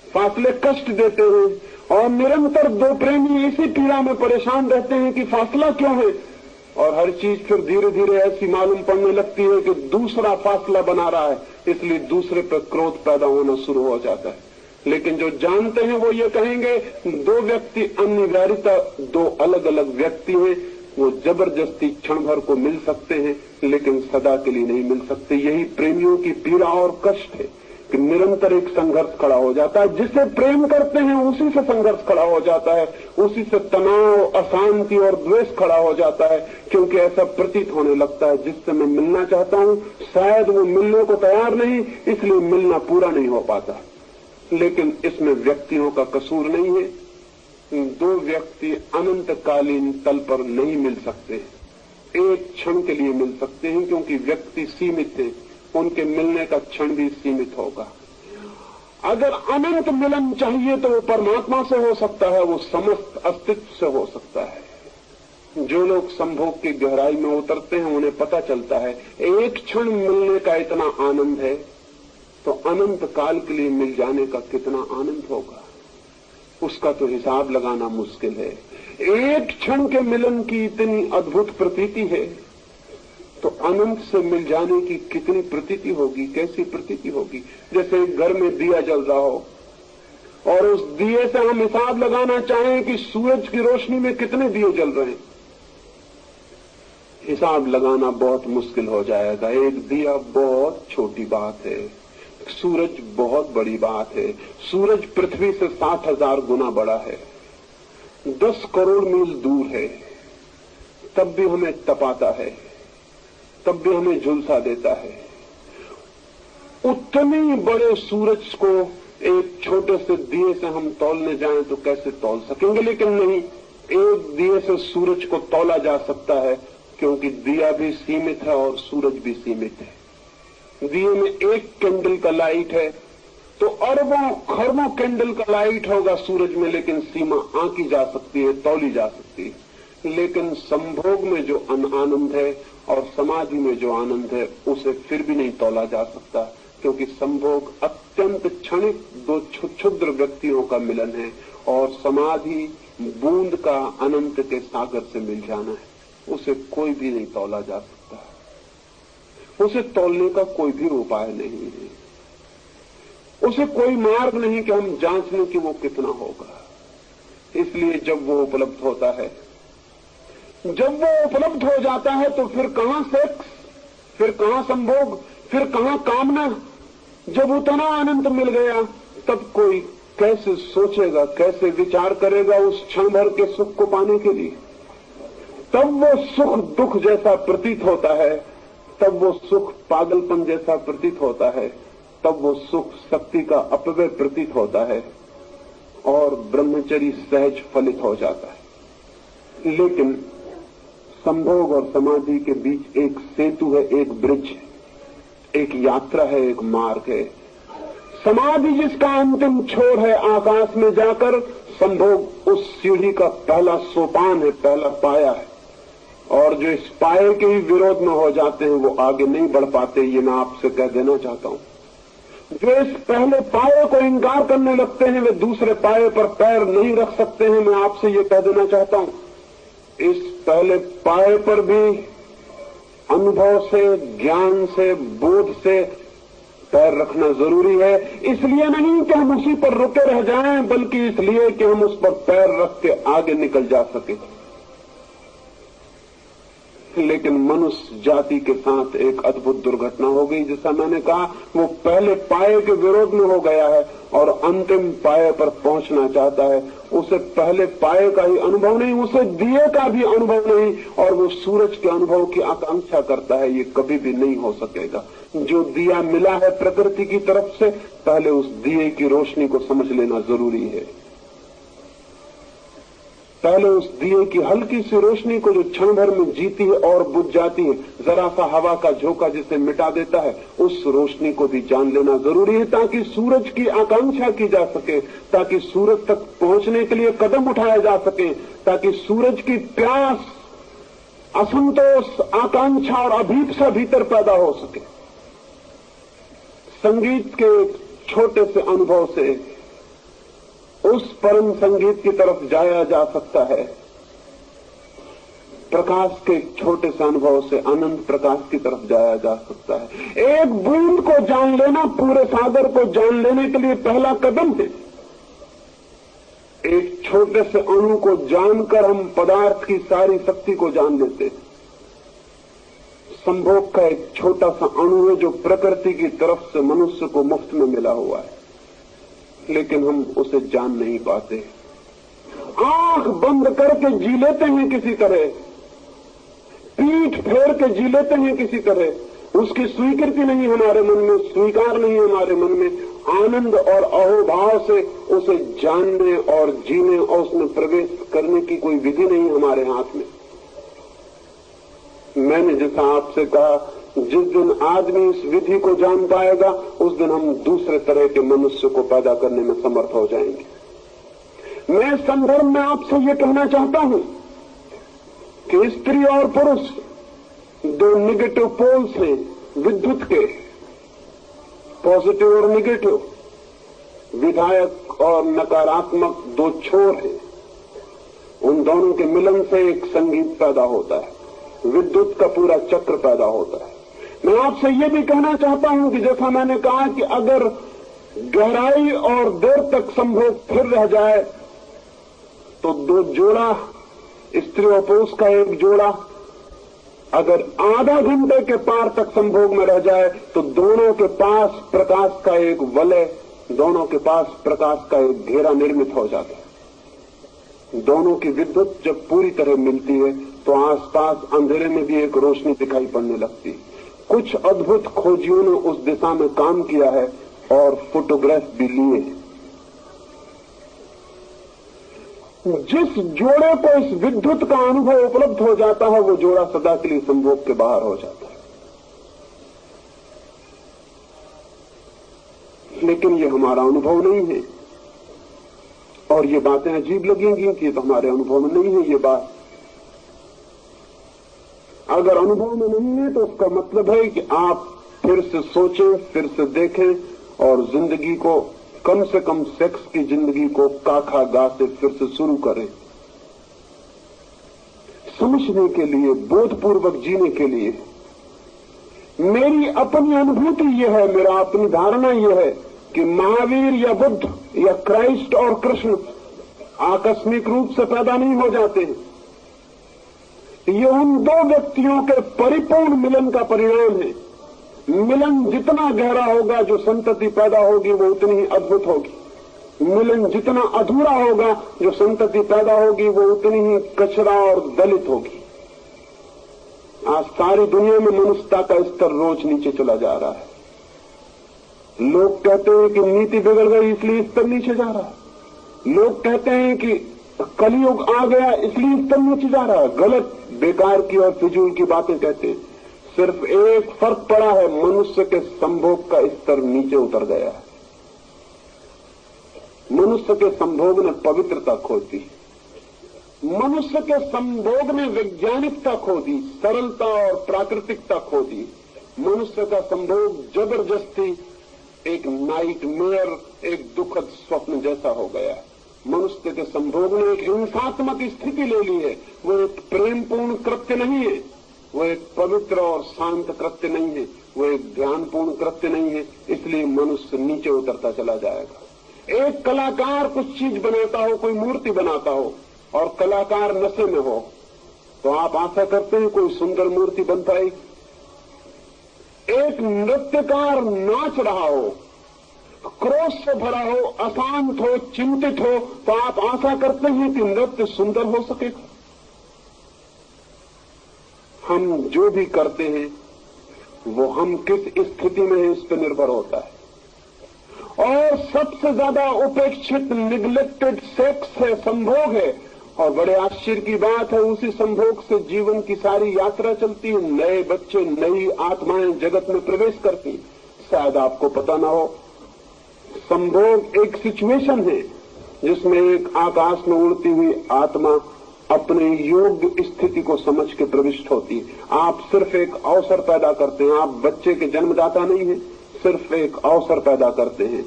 फासले कष्ट देते हैं, और निरंतर दो प्रेमी इसी पीड़ा में परेशान रहते हैं कि फासला क्यों है। और हर चीज फिर धीरे धीरे ऐसी मालूम पड़ने लगती है कि दूसरा फासला बना रहा है, इसलिए दूसरे पर क्रोध पैदा होना शुरू हो जाता है। लेकिन जो जानते हैं वो ये कहेंगे, दो व्यक्ति अनिवार्यता दो अलग अलग व्यक्ति हैं, वो जबरदस्ती क्षण भर को मिल सकते हैं लेकिन सदा के लिए नहीं मिल सकते। यही प्रेमियों की पीड़ा और कष्ट है कि निरंतर एक संघर्ष खड़ा हो जाता है। जिसे प्रेम करते हैं उसी से संघर्ष खड़ा हो जाता है, उसी से तनाव, अशांति और द्वेष खड़ा हो जाता है, क्योंकि ऐसा प्रतीत होने लगता है जिससे मैं मिलना चाहता हूं शायद वो मिलने को तैयार नहीं, इसलिए मिलना पूरा नहीं हो पाता। लेकिन इसमें व्यक्तियों का कसूर नहीं है। दो व्यक्ति अनंतकालीन तल पर नहीं मिल सकते, एक क्षण के लिए मिल सकते हैं, क्योंकि व्यक्ति सीमित है, उनके मिलने का क्षण भी सीमित होगा। अगर अनंत मिलन चाहिए तो वो परमात्मा से हो सकता है, वो समस्त अस्तित्व से हो सकता है। जो लोग संभोग की गहराई में उतरते हैं उन्हें पता चलता है एक क्षण मिलने का इतना आनंद है तो अनंत काल के लिए मिल जाने का कितना आनंद होगा, उसका तो हिसाब लगाना मुश्किल है। एक क्षण के मिलन की इतनी अद्भुत प्रतीति है तो अनंत से मिल जाने की कितनी प्रतीति होगी, कैसी प्रतीति होगी। जैसे घर में दिया जल रहा हो और उस दिए से हम हिसाब लगाना चाहें कि सूरज की रोशनी में कितने दिए जल रहे हैं, हिसाब लगाना बहुत मुश्किल हो जाएगा। एक दिया बहुत छोटी बात है, सूरज बहुत बड़ी बात है। सूरज पृथ्वी से 60,000 गुना बड़ा है, 10 करोड़ मील दूर है, तब भी हमें तपाता है, तब भी हमें झुलसा देता है। उतने बड़े सूरज को एक छोटे से दिए से हम तौलने जाएं तो कैसे तौल सकेंगे। लेकिन नहीं, एक दिए से सूरज को तौला जा सकता है, क्योंकि दिया भी सीमित है और सूरज भी सीमित है। दिए में एक कैंडल का लाइट है तो अरबों खरबों कैंडल का लाइट होगा सूरज में, लेकिन सीमा आंकी जा सकती है, तौली जा सकती है। लेकिन संभोग में जो आनंद है और समाधि में जो आनंद है उसे फिर भी नहीं तौला जा सकता, क्योंकि संभोग अत्यंत क्षणिक दो क्षुद्र व्यक्तियों का मिलन है और समाधि बूंद का अनंत के सागर से मिल जाना है। उसे कोई भी नहीं तौला जा सकता, उसे तौलने का कोई भी उपाय नहीं है, उसे कोई मार्ग नहीं कि हम जांच लें कि वो कितना होगा। इसलिए जब वो उपलब्ध होता है, जब वो उपलब्ध हो जाता है तो फिर कहां सेक्स, फिर कहां संभोग, फिर कहां कामना। जब उतना आनंद मिल गया तब कोई कैसे सोचेगा, कैसे विचार करेगा उस क्षण भर के सुख को पाने के लिए। तब वो सुख दुख जैसा प्रतीत होता है, तब वो सुख पागलपन जैसा प्रतीत होता है, तब वो सुख शक्ति का अपव्यय प्रतीत होता है और ब्रह्मचर्य सहज फलित हो जाता है। लेकिन संभोग और समाधि के बीच एक सेतु है, एक ब्रिज है, एक यात्रा है, एक मार्ग है। समाधि जिसका अंतिम छोर है आकाश में जाकर, संभोग उस सीढ़ी का पहला सोपान है, पहला पाया है। और जो इस पाए के ही विरोध में हो जाते हैं वो आगे नहीं बढ़ पाते, ये मैं आपसे कह देना चाहता हूं। जो इस पहले पाए को इंकार करने लगते हैं वे दूसरे पाए पर पैर नहीं रख सकते हैं, मैं आपसे ये कह देना चाहता हूं। इस पहले पाए पर भी अनुभव से, ज्ञान से, बोध से पैर रखना जरूरी है। इसलिए नहीं कि हम उसी पर रुके रह जाएं, बल्कि इसलिए कि हम उस पर पैर रख के आगे निकल जा सके। लेकिन मनुष्य जाति के साथ एक अद्भुत दुर्घटना हो गई। जैसा मैंने कहा, वो पहले पाए के विरोध में हो गया है और अंतिम पाए पर पहुंचना चाहता है। उसे पहले पाए का ही अनुभव नहीं, उसे दिए का भी अनुभव नहीं, और वो सूरज के अनुभव की आकांक्षा करता है। ये कभी भी नहीं हो सकेगा। जो दिया मिला है प्रकृति की तरफ से, पहले उस दिए की रोशनी को समझ लेना जरूरी है। पहले उस दिए की हल्की सी रोशनी को जो क्षण भर में जीती है और बुझ जाती है, जरा सा हवा का झोंका जिसे मिटा देता है, उस रोशनी को भी जान लेना जरूरी है, ताकि सूरज की आकांक्षा की जा सके, ताकि सूरज तक पहुंचने के लिए कदम उठाया जा सके, ताकि सूरज की प्यास, असंतोष, आकांक्षा और अभीप्सा भीतर पैदा हो सके। संगीत के छोटे से अनुभव से उस परम संगीत की तरफ जाया जा सकता है। प्रकाश के छोटे से अनुभव से अनंत प्रकाश की तरफ जाया जा सकता है। एक बूंद को जान लेना पूरे सागर को जान लेने के लिए पहला कदम है। एक छोटे से अणु को जानकर हम पदार्थ की सारी शक्ति को जान लेते हैं। संभोग का एक छोटा सा अणु है जो प्रकृति की तरफ से मनुष्य को मुफ्त में मिला हुआ है, लेकिन हम उसे जान नहीं पाते। आंख बंद करके जी लेते हैं किसी तरह, पीठ फेर के जी लेते हैं किसी तरह। उसकी स्वीकृति नहीं हमारे मन में, स्वीकार नहीं हमारे मन में। आनंद और अहोभाव से उसे जानने और जीने और उसमें प्रवेश करने की कोई विधि नहीं हमारे हाथ में। मैंने जैसा आपसे कहा, जिस दिन आदमी इस विधि को जान पाएगा, उस दिन हम दूसरे तरह के मनुष्य को पैदा करने में समर्थ हो जाएंगे। मैं संदर्भ में आपसे ये कहना चाहता हूं कि स्त्री और पुरुष दो निगेटिव पोल्स हैं विद्युत के, पॉजिटिव और निगेटिव, विधायक और नकारात्मक दो छोर हैं। उन दोनों के मिलन से एक संगीत पैदा होता है, विद्युत का पूरा चक्र पैदा होता है। मैं आपसे ये भी कहना चाहता हूं कि जैसा मैंने कहा कि अगर गहराई और देर तक संभोग फिर रह जाए तो दो जोड़ा, स्त्री और पुरुष का एक जोड़ा, अगर आधा घंटे के पार तक संभोग में रह जाए तो दोनों के पास प्रकाश का एक वलय, दोनों के पास प्रकाश का एक घेरा निर्मित हो जाता है। दोनों की विद्युत जब पूरी तरह मिलती है तो आसपास अंधेरे में भी एक रोशनी दिखाई पड़ने लगती है। कुछ अद्भुत खोजियों ने उस दिशा में काम किया है और फोटोग्राफ भी लिए हैं। जिस जोड़े को इस विद्युत का अनुभव उपलब्ध हो जाता है, वो जोड़ा सदा के लिए संभोग के बाहर हो जाता है। लेकिन ये हमारा अनुभव नहीं है, और ये बातें अजीब लगेंगी कि तो हमारे अनुभव में नहीं है ये बात। अगर अनुभव में नहीं है तो उसका मतलब है कि आप फिर से सोचें, फिर से देखें और जिंदगी को, कम से कम सेक्स की जिंदगी को काखा गा से फिर से शुरू करें। समझने के लिए, बोधपूर्वक जीने के लिए। मेरी अपनी अनुभूति यह है, मेरा अपनी धारणा यह है कि महावीर या बुद्ध या क्राइस्ट और कृष्ण आकस्मिक रूप से पैदा नहीं हो जाते हैं। ये उन दो व्यक्तियों के परिपूर्ण मिलन का परिणाम है। मिलन जितना गहरा होगा, जो संतति पैदा होगी वो उतनी ही अद्भुत होगी। मिलन जितना अधूरा होगा, जो संतति पैदा होगी वो उतनी ही कचरा और दलित होगी। आज सारी दुनिया में मनुष्यता का स्तर रोज नीचे चला जा रहा है। लोग कहते हैं कि नीति बिगड़ गई इसलिए स्तर नीचे जा रहा है। लोग कहते हैं कि कलयुग आ गया इसलिए स्तर नीचे जा रहा है। गलत, बेकार की और फिजूल की बातें कहते हैं। सिर्फ एक फर्क पड़ा है, मनुष्य के संभोग का स्तर नीचे उतर गया है। मनुष्य के संभोग ने पवित्रता खो दी, मनुष्य के संभोग ने वैज्ञानिकता खो दी, सरलता और प्राकृतिकता खो दी। मनुष्य का संभोग जबरदस्ती एक नाइटमेयर, एक दुखद स्वप्न जैसा हो गया। मनुष्य के संभोग ने एक हिंसात्मक स्थिति ले ली है। वो एक प्रेमपूर्ण कृत्य नहीं है, वो एक पवित्र और शांत कृत्य नहीं है, वो एक ध्यानपूर्ण कृत्य नहीं है। इसलिए मनुष्य नीचे उतरता चला जाएगा। एक कलाकार कुछ चीज बनाता हो, कोई मूर्ति बनाता हो और कलाकार नशे में हो, तो आप आशा करते हैं कोई सुंदर मूर्ति बन पाएगी। एक नृत्यकार नाच रहा हो, क्रोध से भरा हो, अशांत हो, चिंतित हो, तो आप आशा करते हैं कि नृत्य सुंदर हो सकेगा। हम जो भी करते हैं वो हम किस स्थिति में है इस पर निर्भर होता है। और सबसे ज्यादा उपेक्षित, निग्लेक्टेड सेक्स है, संभोग है, और बड़े आश्चर्य की बात है, उसी संभोग से जीवन की सारी यात्रा चलती है। नए बच्चे, नई आत्माएं जगत में प्रवेश करती। शायद आपको पता ना हो, संभोग एक सिचुएशन है जिसमें एक आकाश में उड़ती हुई आत्मा अपने योग्य स्थिति को समझ के प्रविष्ट होती है। आप सिर्फ एक अवसर पैदा करते हैं। आप बच्चे के जन्मदाता नहीं है, सिर्फ एक अवसर पैदा करते हैं।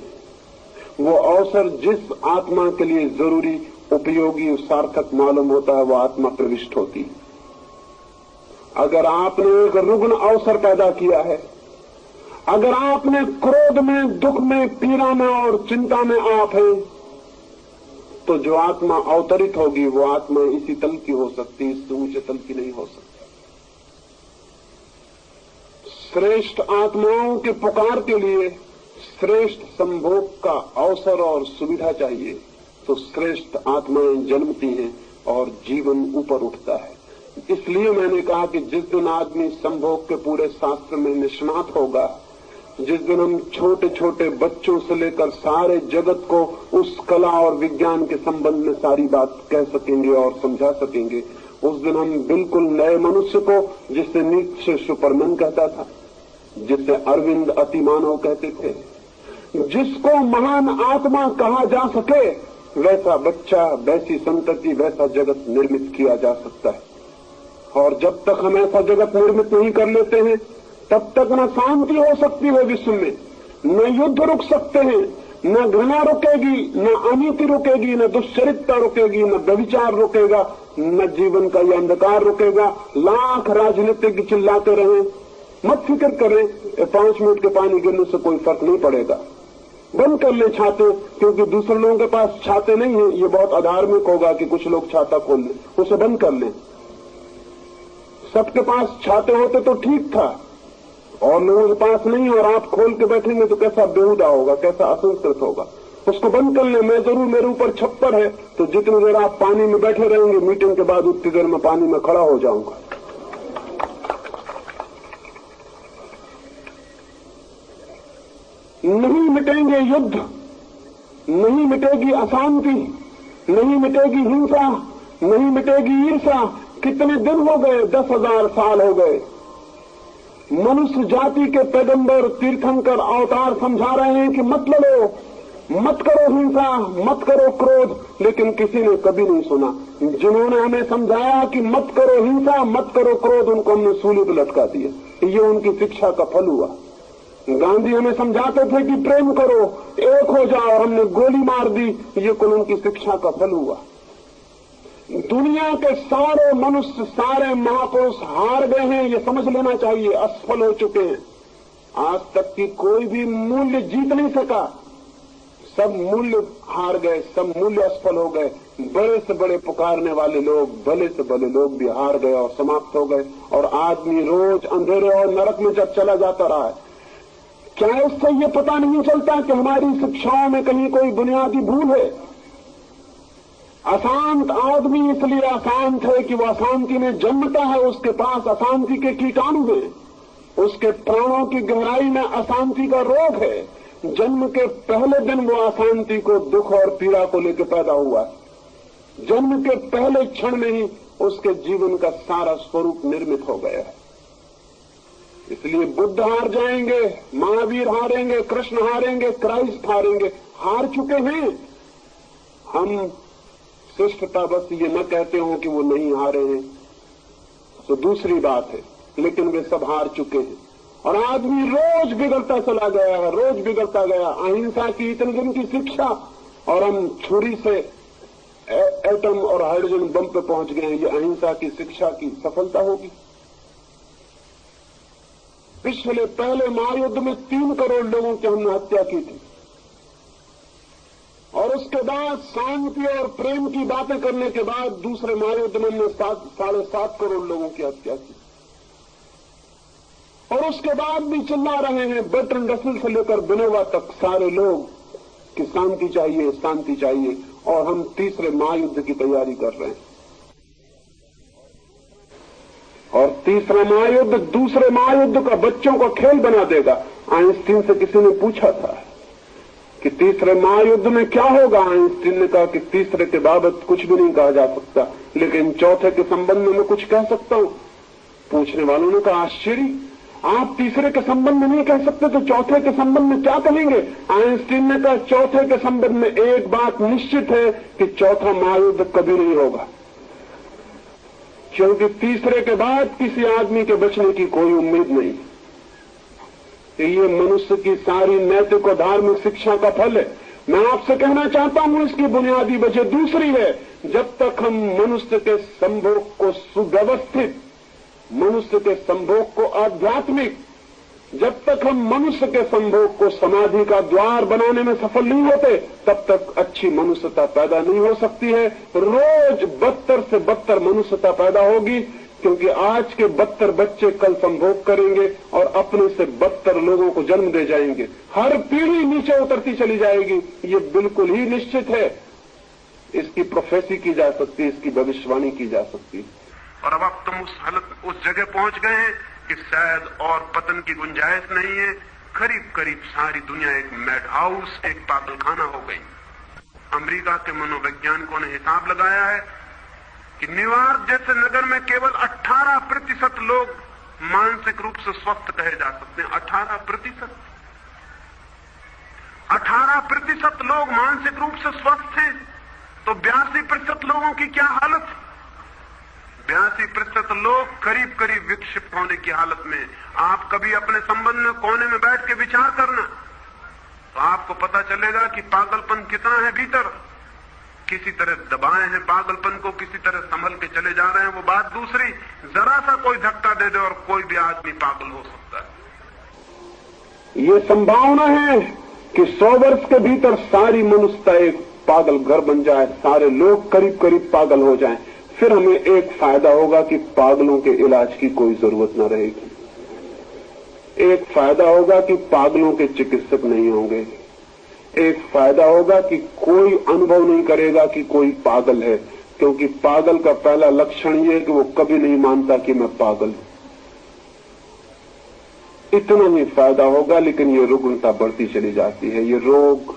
वो अवसर जिस आत्मा के लिए जरूरी, उपयोगी, सार्थक मालूम होता है, वो आत्मा प्रविष्ट होती है। अगर आपने एक रुग्ण अवसर पैदा किया है, अगर आपने क्रोध में, दुख में, पीड़ा में और चिंता में आप हैं, तो जो आत्मा अवतरित होगी वो आत्मा इसी तल की हो सकती, इससे ऊंचे तल की नहीं हो सकती। श्रेष्ठ आत्माओं के पुकार के लिए श्रेष्ठ संभोग का अवसर और सुविधा चाहिए, तो श्रेष्ठ आत्माएं जन्मती हैं और जीवन ऊपर उठता है। इसलिए मैंने कहा कि जिस दिन आदमी संभोग के पूरे शास्त्र में निष्णात होगा, जिस दिन हम छोटे छोटे बच्चों से लेकर सारे जगत को उस कला और विज्ञान के संबंध में सारी बात कह सकेंगे और समझा सकेंगे, उस दिन हम बिल्कुल नए मनुष्य को, जिसे नीचे सुपरमैन कहता था, जिसे अरविंद अतिमानव कहते थे, जिसको महान आत्मा कहा जा सके, वैसा बच्चा, वैसी संतति, वैसा जगत निर्मित किया जा सकता है। और जब तक हम ऐसा जगत निर्मित नहीं कर लेते हैं, तब तक न शांति हो सकती है विश्व में, न युद्ध रुक सकते हैं, न घृणा रुकेगी, न अनीति रुकेगी, न दुश्चरित्रता रुकेगी, न व्यभिचार रुकेगा, न जीवन का यह अंधकार रुकेगा। लाख राजनीतिज्ञ चिल्लाते रहें, मत फिक्र करें, 5 मिनट के पानी गिरने से कोई फर्क नहीं पड़ेगा। बंद कर ले छाते, क्योंकि दूसरे लोगों के पास छाते नहीं है। ये बहुत अधार्मिक होगा कि कुछ लोग छाता खोल लें, उसे बंद कर लें। सबके पास छाते होते तो ठीक था, और लोगों के पास नहीं, और आप खोल के बैठेंगे तो कैसा बेहुदा होगा, कैसा असंस्कृत होगा। उसको बंद कर ले। मैं जरूर, मेरे ऊपर छप्पर है, तो जितनी देर आप पानी में बैठे रहेंगे, मीटिंग के बाद उतनी देर में पानी में खड़ा हो जाऊंगा। नहीं मिटेंगे युद्ध, नहीं मिटेगी अशांति, नहीं मिटेगी हिंसा, नहीं मिटेगी ईर्ष्या। कितने दिन हो गए, 10,000 साल हो गए। मनुष्य जाति के पैगंबर, तीर्थंकर, अवतार समझा रहे हैं कि मत लड़ो, मत करो हिंसा, मत करो क्रोध, लेकिन किसी ने कभी नहीं सुना। जिन्होंने हमें समझाया कि मत करो हिंसा, मत करो क्रोध, उनको हमने सूली पर लटका दिया। ये उनकी शिक्षा का फल हुआ। गांधी हमें समझाते थे कि प्रेम करो, एक हो जाओ, और हमने गोली मार दी। ये कुल उनकी शिक्षा का फल हुआ। दुनिया के सारे मनुष्य, सारे महापुरुष हार गए हैं, ये समझ लेना चाहिए, असफल हो चुके हैं। आज तक की कोई भी मूल्य जीत नहीं सका, सब मूल्य हार गए, सब मूल्य असफल हो गए। बड़े से बड़े पुकारने वाले लोग, भले से भले लोग भी हार गए और समाप्त हो गए, और आदमी रोज अंधेरे और नरक में जब चला जाता रहा है। क्या इससे ये पता नहीं चलता कि हमारी शिक्षाओं में कहीं कोई बुनियादी भूल है? अशांत आदमी इसलिए अशांत है कि वह अशांति में जन्मता है, उसके पास अशांति के कीटाणु हैं, उसके प्राणों की गहराई में अशांति का रोग है। जन्म के पहले दिन वो अशांति को, दुख और पीड़ा को लेकर पैदा हुआ। जन्म के पहले क्षण में ही उसके जीवन का सारा स्वरूप निर्मित हो गया है। इसलिए बुद्ध हार जाएंगे, महावीर हारेंगे, कृष्ण हारेंगे, क्राइस्ट हारेंगे, हार चुके हैं। हम शिष्टता बस ये न कहते हो कि वो नहीं हारे हैं तो दूसरी बात है, लेकिन वे सब हार चुके हैं। और आदमी रोज बिगड़ता चला गया है, रोज बिगड़ता गया। अहिंसा की इतने दिन की शिक्षा, और हम छुरी से एटम और हाइड्रोजन बम पे पहुंच गए हैं। ये अहिंसा की शिक्षा की सफलता होगी? पिछले पहले महायुद्ध में 3 करोड़ लोगों की हमने हत्या की थी, और उसके बाद शांति और प्रेम की बातें करने के बाद दूसरे महायुद्ध में हमने 7.5 करोड़ लोगों की हत्या की। और उसके बाद भी चिल्ला रहे हैं, बर्ट्रैंड रसेल से लेकर विनोबा तक सारे लोग कि शांति चाहिए, शांति चाहिए, और हम तीसरे महायुद्ध की तैयारी कर रहे हैं। और तीसरा महायुद्ध दूसरे महायुद्ध का बच्चों को खेल बना देगा। आइंस्टीन से किसी ने पूछा था कि तीसरे महायुद्ध में क्या होगा। आइंस्टीन ने कहा कि तीसरे के बाबत कुछ भी नहीं कहा जा सकता, लेकिन चौथे के संबंध में मैं कुछ कह सकता हूं। पूछने वालों ने कहा आश्चर्य, आप तीसरे के संबंध में नहीं कह सकते तो चौथे के संबंध में क्या कहेंगे। आइंस्टीन ने कहा चौथे के संबंध में एक बात निश्चित है कि चौथा महायुद्ध कभी नहीं होगा, क्योंकि तीसरे के बाद किसी आदमी के बचने की कोई उम्मीद नहीं। ये मनुष्य की सारी नैतिक और धार्मिक शिक्षा का फल है। मैं आपसे कहना चाहता हूं इसकी बुनियादी वजह दूसरी है। जब तक हम मनुष्य के संभोग को सुव्यवस्थित, मनुष्य के संभोग को आध्यात्मिक, जब तक हम मनुष्य के संभोग को समाधि का द्वार बनाने में सफल नहीं होते, तब तक अच्छी मनुष्यता पैदा नहीं हो सकती है। रोज बदतर से बदतर मनुष्यता पैदा होगी, क्योंकि आज के बदतर बच्चे कल संभोग करेंगे और अपने से बदतर लोगों को जन्म दे जाएंगे। हर पीढ़ी नीचे उतरती चली जाएगी, ये बिल्कुल ही निश्चित है। इसकी प्रोफेसी की जा सकती है, इसकी भविष्यवाणी की जा सकती है। और अब तुम उस जगह पहुंच गए हैं कि शायद और पतन की गुंजाइश नहीं है। करीब करीब सारी दुनिया एक मैड हाउस, एक पागलखाना हो गई। अमेरिका के मनोवैज्ञानिकों ने हिसाब लगाया है कि न्यूयॉर्क जैसे नगर में केवल 18% लोग मानसिक रूप से स्वस्थ कहे जा सकते हैं। 18% लोग मानसिक रूप से स्वस्थ हैं, तो 82% लोगों की क्या हालत है। 82% लोग करीब करीब विक्षिप्त होने की हालत में। आप कभी अपने संबंध में कोने में बैठ के विचार करना, तो आपको पता चलेगा कि पागलपन कितना है भीतर। किसी तरह दबाए हैं पागलपन को, किसी तरह संभल के चले जा रहे हैं, वो बात दूसरी। जरा सा कोई धक्का दे दे और कोई भी आदमी पागल हो सकता है। ये संभावना है कि 100 वर्ष के भीतर सारी मनुष्यता एक पागल घर बन जाए, सारे लोग करीब करीब पागल हो जाएं। फिर हमें एक फायदा होगा कि पागलों के इलाज की कोई जरूरत न रहेगी। एक फायदा होगा कि पागलों के चिकित्सक नहीं होंगे। एक फायदा होगा कि कोई अनुभव नहीं करेगा कि कोई पागल है, क्योंकि पागल का पहला लक्षण यह है कि वो कभी नहीं मानता कि मैं पागल हूं। इतना ही फायदा होगा, लेकिन ये रुग्णता बढ़ती चली जाती है। ये रोग,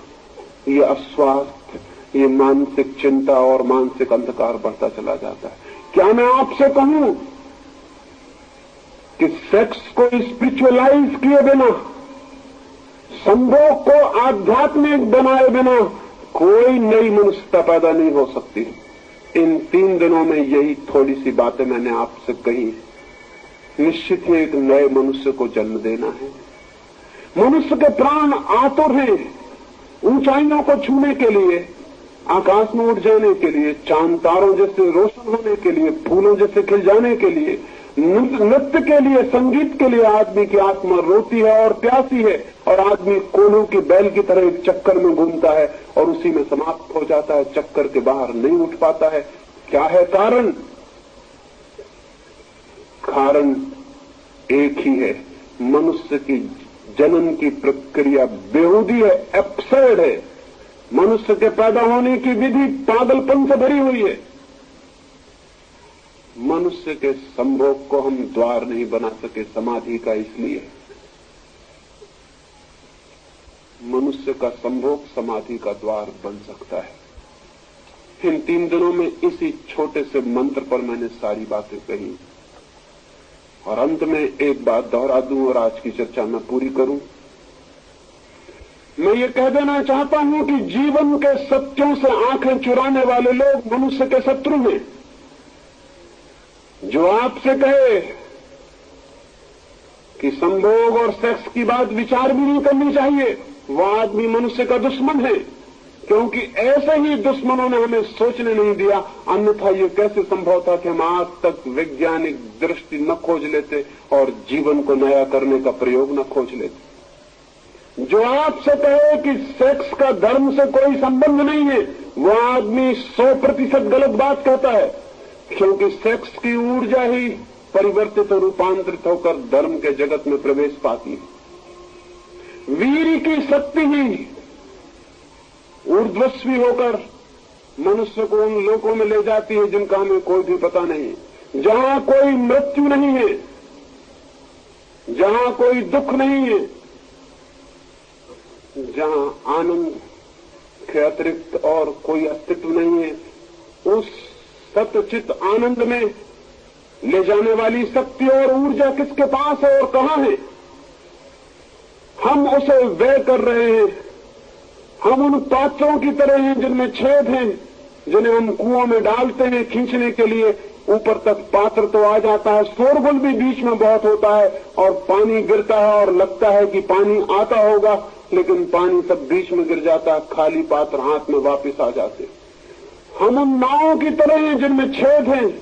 ये अस्वास्थ्य, ये मानसिक चिंता और मानसिक अंधकार बढ़ता चला जाता है। क्या मैं आपसे कहूं कि सेक्स को स्पिरिचुअलाइज किए बिना, संभोग को आध्यात्मिक बनाए बिना कोई नई मनुष्यता पैदा नहीं हो सकती। इन 3 दिनों में यही थोड़ी सी बातें मैंने आपसे कही। निश्चित ही एक नए मनुष्य को जन्म देना है। मनुष्य के प्राण आतुर हैं ऊंचाइयों को छूने के लिए, आकाश में उड़ जाने के लिए, चांद तारों जैसे रोशन होने के लिए, फूलों जैसे खिल जाने के लिए, नृत्य के लिए, संगीत के लिए। आदमी की आत्मा रोती है और प्यासी है, और आदमी कोल्हू की बैल की तरह एक चक्कर में घूमता है और उसी में समाप्त हो जाता है, चक्कर के बाहर नहीं उठ पाता है। क्या है कारण? कारण एक ही है, मनुष्य की जनन की प्रक्रिया बेहूदी है, एब्सर्ड है। मनुष्य के पैदा होने की विधि पागलपन से भरी हुई है। मनुष्य के संभोग को हम द्वार नहीं बना सके समाधि का, इसलिए मनुष्य का संभोग समाधि का द्वार बन सकता है। इन 3 दिनों में इसी छोटे से मंत्र पर मैंने सारी बातें कही, और अंत में एक बात दोहरा दूं और आज की चर्चा मैं पूरी करूं। मैं ये कह देना चाहता हूं कि जीवन के सत्यों से आंखें चुराने वाले लोग मनुष्य के शत्रु हैं। जो आपसे कहे कि संभोग और सेक्स की बात विचार भी नहीं करनी चाहिए, वह आदमी मनुष्य का दुश्मन है, क्योंकि ऐसे ही दुश्मनों ने हमें सोचने नहीं दिया। अन्यथा ये कैसे संभव था कि हम आज तक वैज्ञानिक दृष्टि न खोज लेते और जीवन को नया करने का प्रयोग न खोज लेते। जो आपसे कहे कि सेक्स का धर्म से कोई संबंध नहीं है, वह आदमी 100% गलत बात कहता है, क्योंकि सेक्स की ऊर्जा ही परिवर्तित और रूपांतरित होकर धर्म के जगत में प्रवेश पाती है। वीर की शक्ति ही ऊर्ध्वस्वी होकर मनुष्य को उन लोकों में ले जाती है जिनका हमें कोई भी पता नहीं, जहां कोई मृत्यु नहीं है, जहां कोई दुख नहीं है, जहां आनंद के अतिरिक्त और कोई अस्तित्व नहीं है, उस सत्यचित आनंद में ले जाने वाली शक्ति और ऊर्जा किसके पास है और कहां है? हम उसे व्यय कर रहे हैं। हम उन पात्रों की तरह हैं जिनमें छेद हैं, जिन्हें हम कुओं में डालते हैं खींचने के लिए। ऊपर तक पात्र तो आ जाता है, शोरगुल भी बीच में बहुत होता है और पानी गिरता है और लगता है कि पानी आता होगा, लेकिन पानी सब बीच में गिर जाता है, खाली पात्र हाथ में वापस आ जाते। हम उन नावों की तरह हैं जिनमें छेद हैं।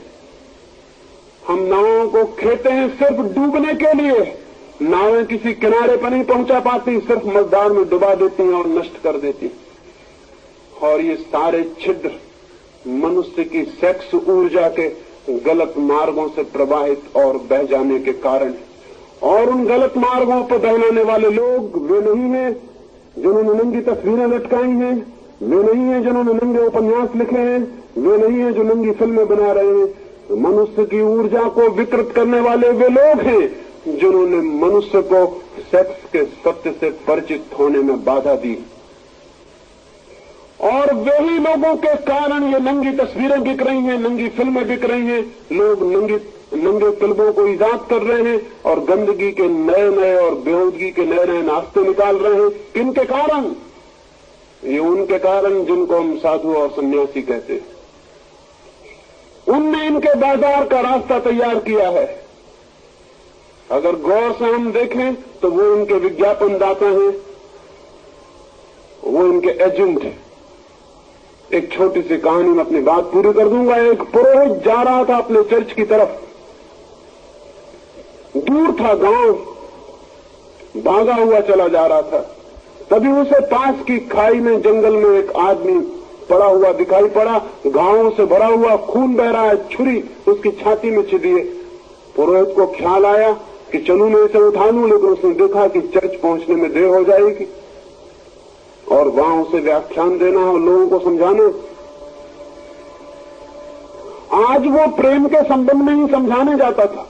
हम नावों को खेते हैं सिर्फ डूबने के लिए। नावें किसी किनारे पर नहीं पहुंचा पाती, सिर्फ मझधार में डुबा देती हैं और नष्ट कर देती। और ये सारे छिद्र मनुष्य की सेक्स ऊर्जा के गलत मार्गों से प्रवाहित और बह जाने के कारण। और उन गलत मार्गों पर बहलाने वाले लोग वे नहीं हैं जिन्होंने नंगी तस्वीरें लटकाई हैं, वे नहीं हैं जिन्होंने नंगे उपन्यास लिखे हैं, वे नहीं हैं जो नंगी फिल्में बना रहे हैं। मनुष्य की ऊर्जा को विकृत करने वाले वे लोग हैं जिन्होंने मनुष्य को सेक्स के सत्य से परिचित होने में बाधा दी। और वही लोगों के कारण ये नंगी तस्वीरें बिक रही हैं, नंगी फिल्में बिक रही हैं। लोग नंगे फिल्मों को ईजाद कर रहे हैं और गंदगी के नए नए और बेहूदगी के नए नए नाश्ते निकाल रहे हैं। किनके कारण? ये उनके कारण जिनको हम साधु और सन्यासी कहते हैं। उनने इनके बाजार का रास्ता तैयार किया है। अगर गौर से हम देखें तो वो इनके विज्ञापन दाता हैं, वो इनके एजेंट हैं। एक छोटी सी कहानी में अपनी बात पूरी कर दूंगा। एक पुरोहित जा रहा था अपने चर्च की तरफ। दूर था गांव, भागा हुआ चला जा रहा था। तभी उसे पास की खाई में जंगल में एक आदमी पड़ा हुआ दिखाई पड़ा। घावों से भरा हुआ, खून बह रहा है, छुरी उसकी छाती में छिदी है। पुरोहित को ख्याल आया कि चलूं मैं इसे उठा लूं, लेकिन उसने देखा कि चर्च पहुंचने में देर हो जाएगी और वहां उसे व्याख्यान देना और लोगों को समझाना। आज वो प्रेम के संबंध में ही समझाने जाता था।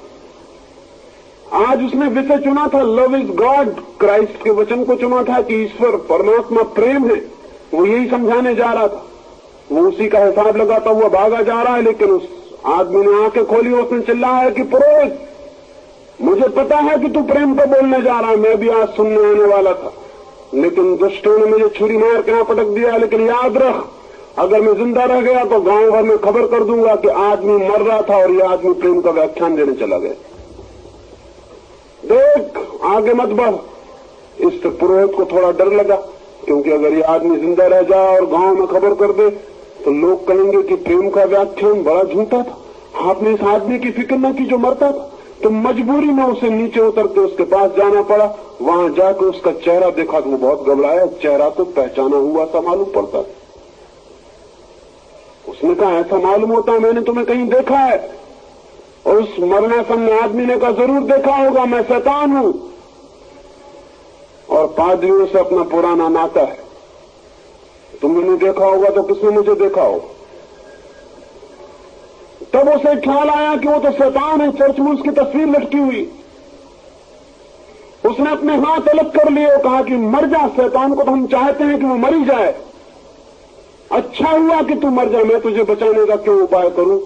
आज उसने विषय चुना था लव इज गॉड, क्राइस्ट के वचन को चुना था कि ईश्वर परमात्मा प्रेम है। वो यही समझाने जा रहा था। वो उसी का हिसाब लगाता हुआ भागा जा रहा है, लेकिन उस आदमी ने आंखें खोली, उसने चिल्लाया कि पुरोहित, मुझे पता है कि तू प्रेम को बोलने जा रहा है, मैं भी आज सुनने आने वाला था, लेकिन दुष्टों ने मुझे छुरी मार के यहां पटक दिया। लेकिन याद रख, अगर मैं जिंदा रह गया तो गांव भर में खबर कर दूंगा कि आदमी मर रहा था और यह आदमी प्रेम का व्याख्यान देने चला गया। देख, आगे मत बढ़। इससे पुरोहित को थोड़ा डर लगा, क्योंकि अगर ये आदमी जिंदा रह जाए और गांव में खबर कर दे तो लोग कहेंगे कि प्रेम का व्याख्यान बड़ा झूठा था, आपने इस आदमी की फिक्र न की जो मरता था। तो मजबूरी में उसे नीचे उतर के उसके पास जाना पड़ा। वहां जाकर उसका चेहरा देखा तो वो बहुत घबराया। चेहरा तो पहचाना हुआ सा मालूम पड़ता। उसने कहा, ऐसा मालूम होता है मैंने तुम्हें कहीं देखा है। और उस मरणासन्न आदमी ने कहा, जरूर देखा होगा, मैं शैतान हूं और पादरियों से अपना पुराना नाता है। तुमने नहीं देखा होगा तो किसने मुझे देखा होगा। तब उसे ख्याल आया कि वो तो शैतान है, चर्च में उसकी तस्वीर लटकी हुई। उसने अपने हाथ अलग कर लिए और कहा कि मर जा, शैतान को तो हम चाहते हैं कि वो मर ही जाए। अच्छा हुआ कि तू मर जा, मैं तुझे बचाने का क्यों उपाय करूं।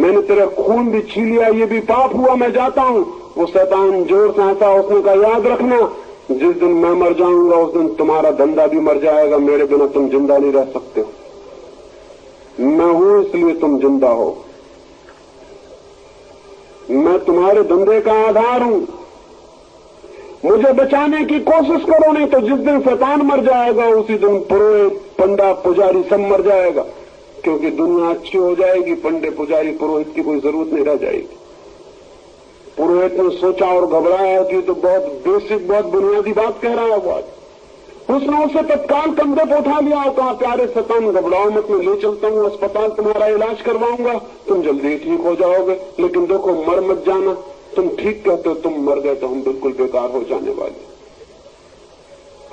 मैंने तेरा खून भी छीन लिया, ये भी पाप हुआ, मैं जाता हूं। वो शैतान जोर से हंसा। उसने कहा, याद रखना, जिस दिन मैं मर जाऊंगा उस दिन तुम्हारा धंधा भी मर जाएगा। मेरे बिना तुम जिंदा नहीं रह सकते हो। मैं हूं इसलिए तुम जिंदा हो। मैं तुम्हारे धंधे का आधार हूं। मुझे बचाने की कोशिश करो, नहीं तो जिस दिन शैतान मर जाएगा उसी दिन पुरोहित, पंडा, पुजारी सब मर जाएगा। क्योंकि दुनिया अच्छी हो जाएगी, पंडे, पुजारी, पुरोहित की कोई जरूरत नहीं रह जाएगी। पुरोहित ने सोचा और घबराया कि तो बहुत बेसिक, बहुत बुनियादी बात कह रहा है वो आज। उसने उसे तत्काल कंधे पर उठा लिया और कहा, प्यारे शैतान, घबराओ मत, मैं ले चलता हूं अस्पताल, तुम्हारा इलाज करवाऊंगा, तुम जल्दी ही ठीक हो जाओगे। लेकिन देखो, मर मत जाना। तुम ठीक कहते हो, तुम मर गए तो हम बिल्कुल बेकार हो जाने वाले।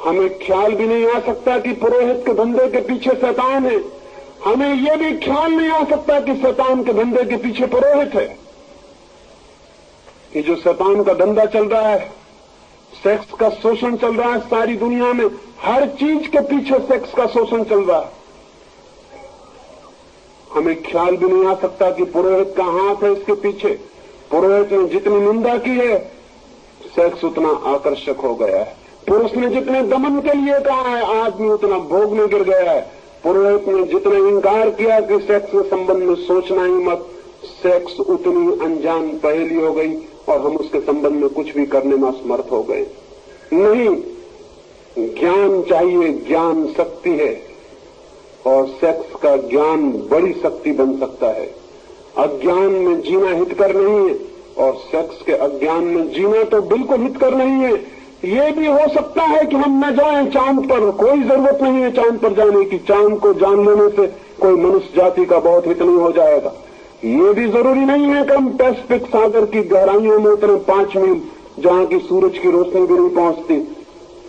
हमें ख्याल भी नहीं आ सकता कि पुरोहित के धंधे के पीछे शैतान है। हमें यह भी ख्याल नहीं आ सकता कि शैतान के धंधे के पीछे पुरोहित है। कि जो शैतान का धंधा चल रहा है, सेक्स का शोषण चल रहा है सारी दुनिया में। हर चीज के पीछे सेक्स का शोषण चल रहा है। हमें ख्याल भी नहीं आ सकता कि पुरोहित का हाथ है इसके पीछे। पुरोहित ने जितनी निंदा की है, सेक्स उतना आकर्षक हो गया है। पुरुष ने जितने दमन के लिए कहा है, आदमी उतना भोग में गिर गया है। पुरोहित ने जितना इंकार किया कि सेक्स के संबंध में सोचना ही मत, सेक्स उतनी अनजान पहेली हो गई और हम उसके संबंध में कुछ भी करने में असमर्थ हो गए। नहीं, ज्ञान चाहिए, ज्ञान शक्ति है और सेक्स का ज्ञान बड़ी शक्ति बन सकता है। अज्ञान में जीना हितकर नहीं है और सेक्स के अज्ञान में जीना तो बिल्कुल हितकर नहीं है। ये भी हो सकता है कि हम न जाएं चांद पर, कोई जरूरत नहीं है चांद पर जाने की। चांद को जान लेने से कोई मनुष्य जाति का बहुत हित नहीं हो जाएगा। ये भी जरूरी नहीं है कि हम पैसिफिक सागर की गहराइयों में उतरे 5 मील जहां की सूरज की रोशनी भी नहीं पहुंचती।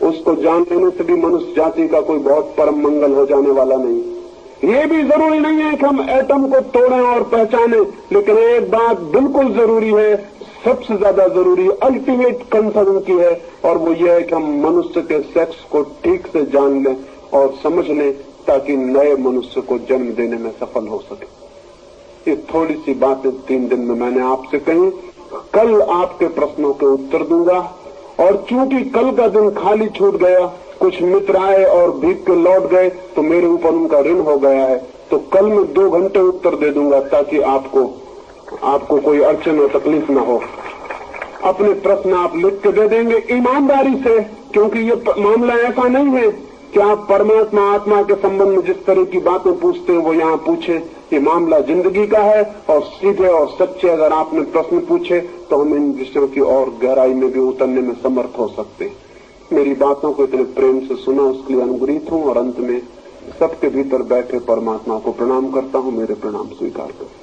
उसको जान लेने से भी मनुष्य जाति का कोई बहुत परम मंगल हो जाने वाला नहीं। ये भी जरूरी नहीं है कि हम एटम को तोड़ें और पहचानें, लेकिन एक बात बिल्कुल जरूरी है, सबसे ज्यादा जरूरी, अल्टीमेट कंसर्न की है, और वो ये है कि हम मनुष्य के सेक्स को ठीक से जान लें और समझ लें ताकि नए मनुष्य को जन्म देने में सफल हो सके। ये थोड़ी सी बातें 3 दिन में मैंने आपसे कही। कल आपके प्रश्नों के उत्तर दूंगा, और चूंकि कल का दिन खाली छूट गया, कुछ मित्र आए और भीग के लौट गए, तो मेरे ऊपर उनका ऋण हो गया है। तो कल मैं 2 घंटे उत्तर दे दूंगा ताकि आपको कोई अड़चन और तकलीफ न हो। अपने प्रश्न आप लिख के दे देंगे ईमानदारी से, क्योंकि ये मामला ऐसा नहीं है कि आप परमात्मा आत्मा के संबंध में जिस तरह की बातें पूछते हैं वो यहाँ पूछे। ये मामला जिंदगी का है और सीधे और सच्चे अगर आपने प्रश्न पूछे तो हम इन विषयों की और गहराई में भी उतरने में समर्थ हो सकते हैं। मेरी बातों को इतने प्रेम से सुना उसके लिए अनुग्रहित हूँ, और अंत में सबके भीतर बैठे परमात्मा को प्रणाम करता हूँ। मेरे प्रणाम स्वीकार करें।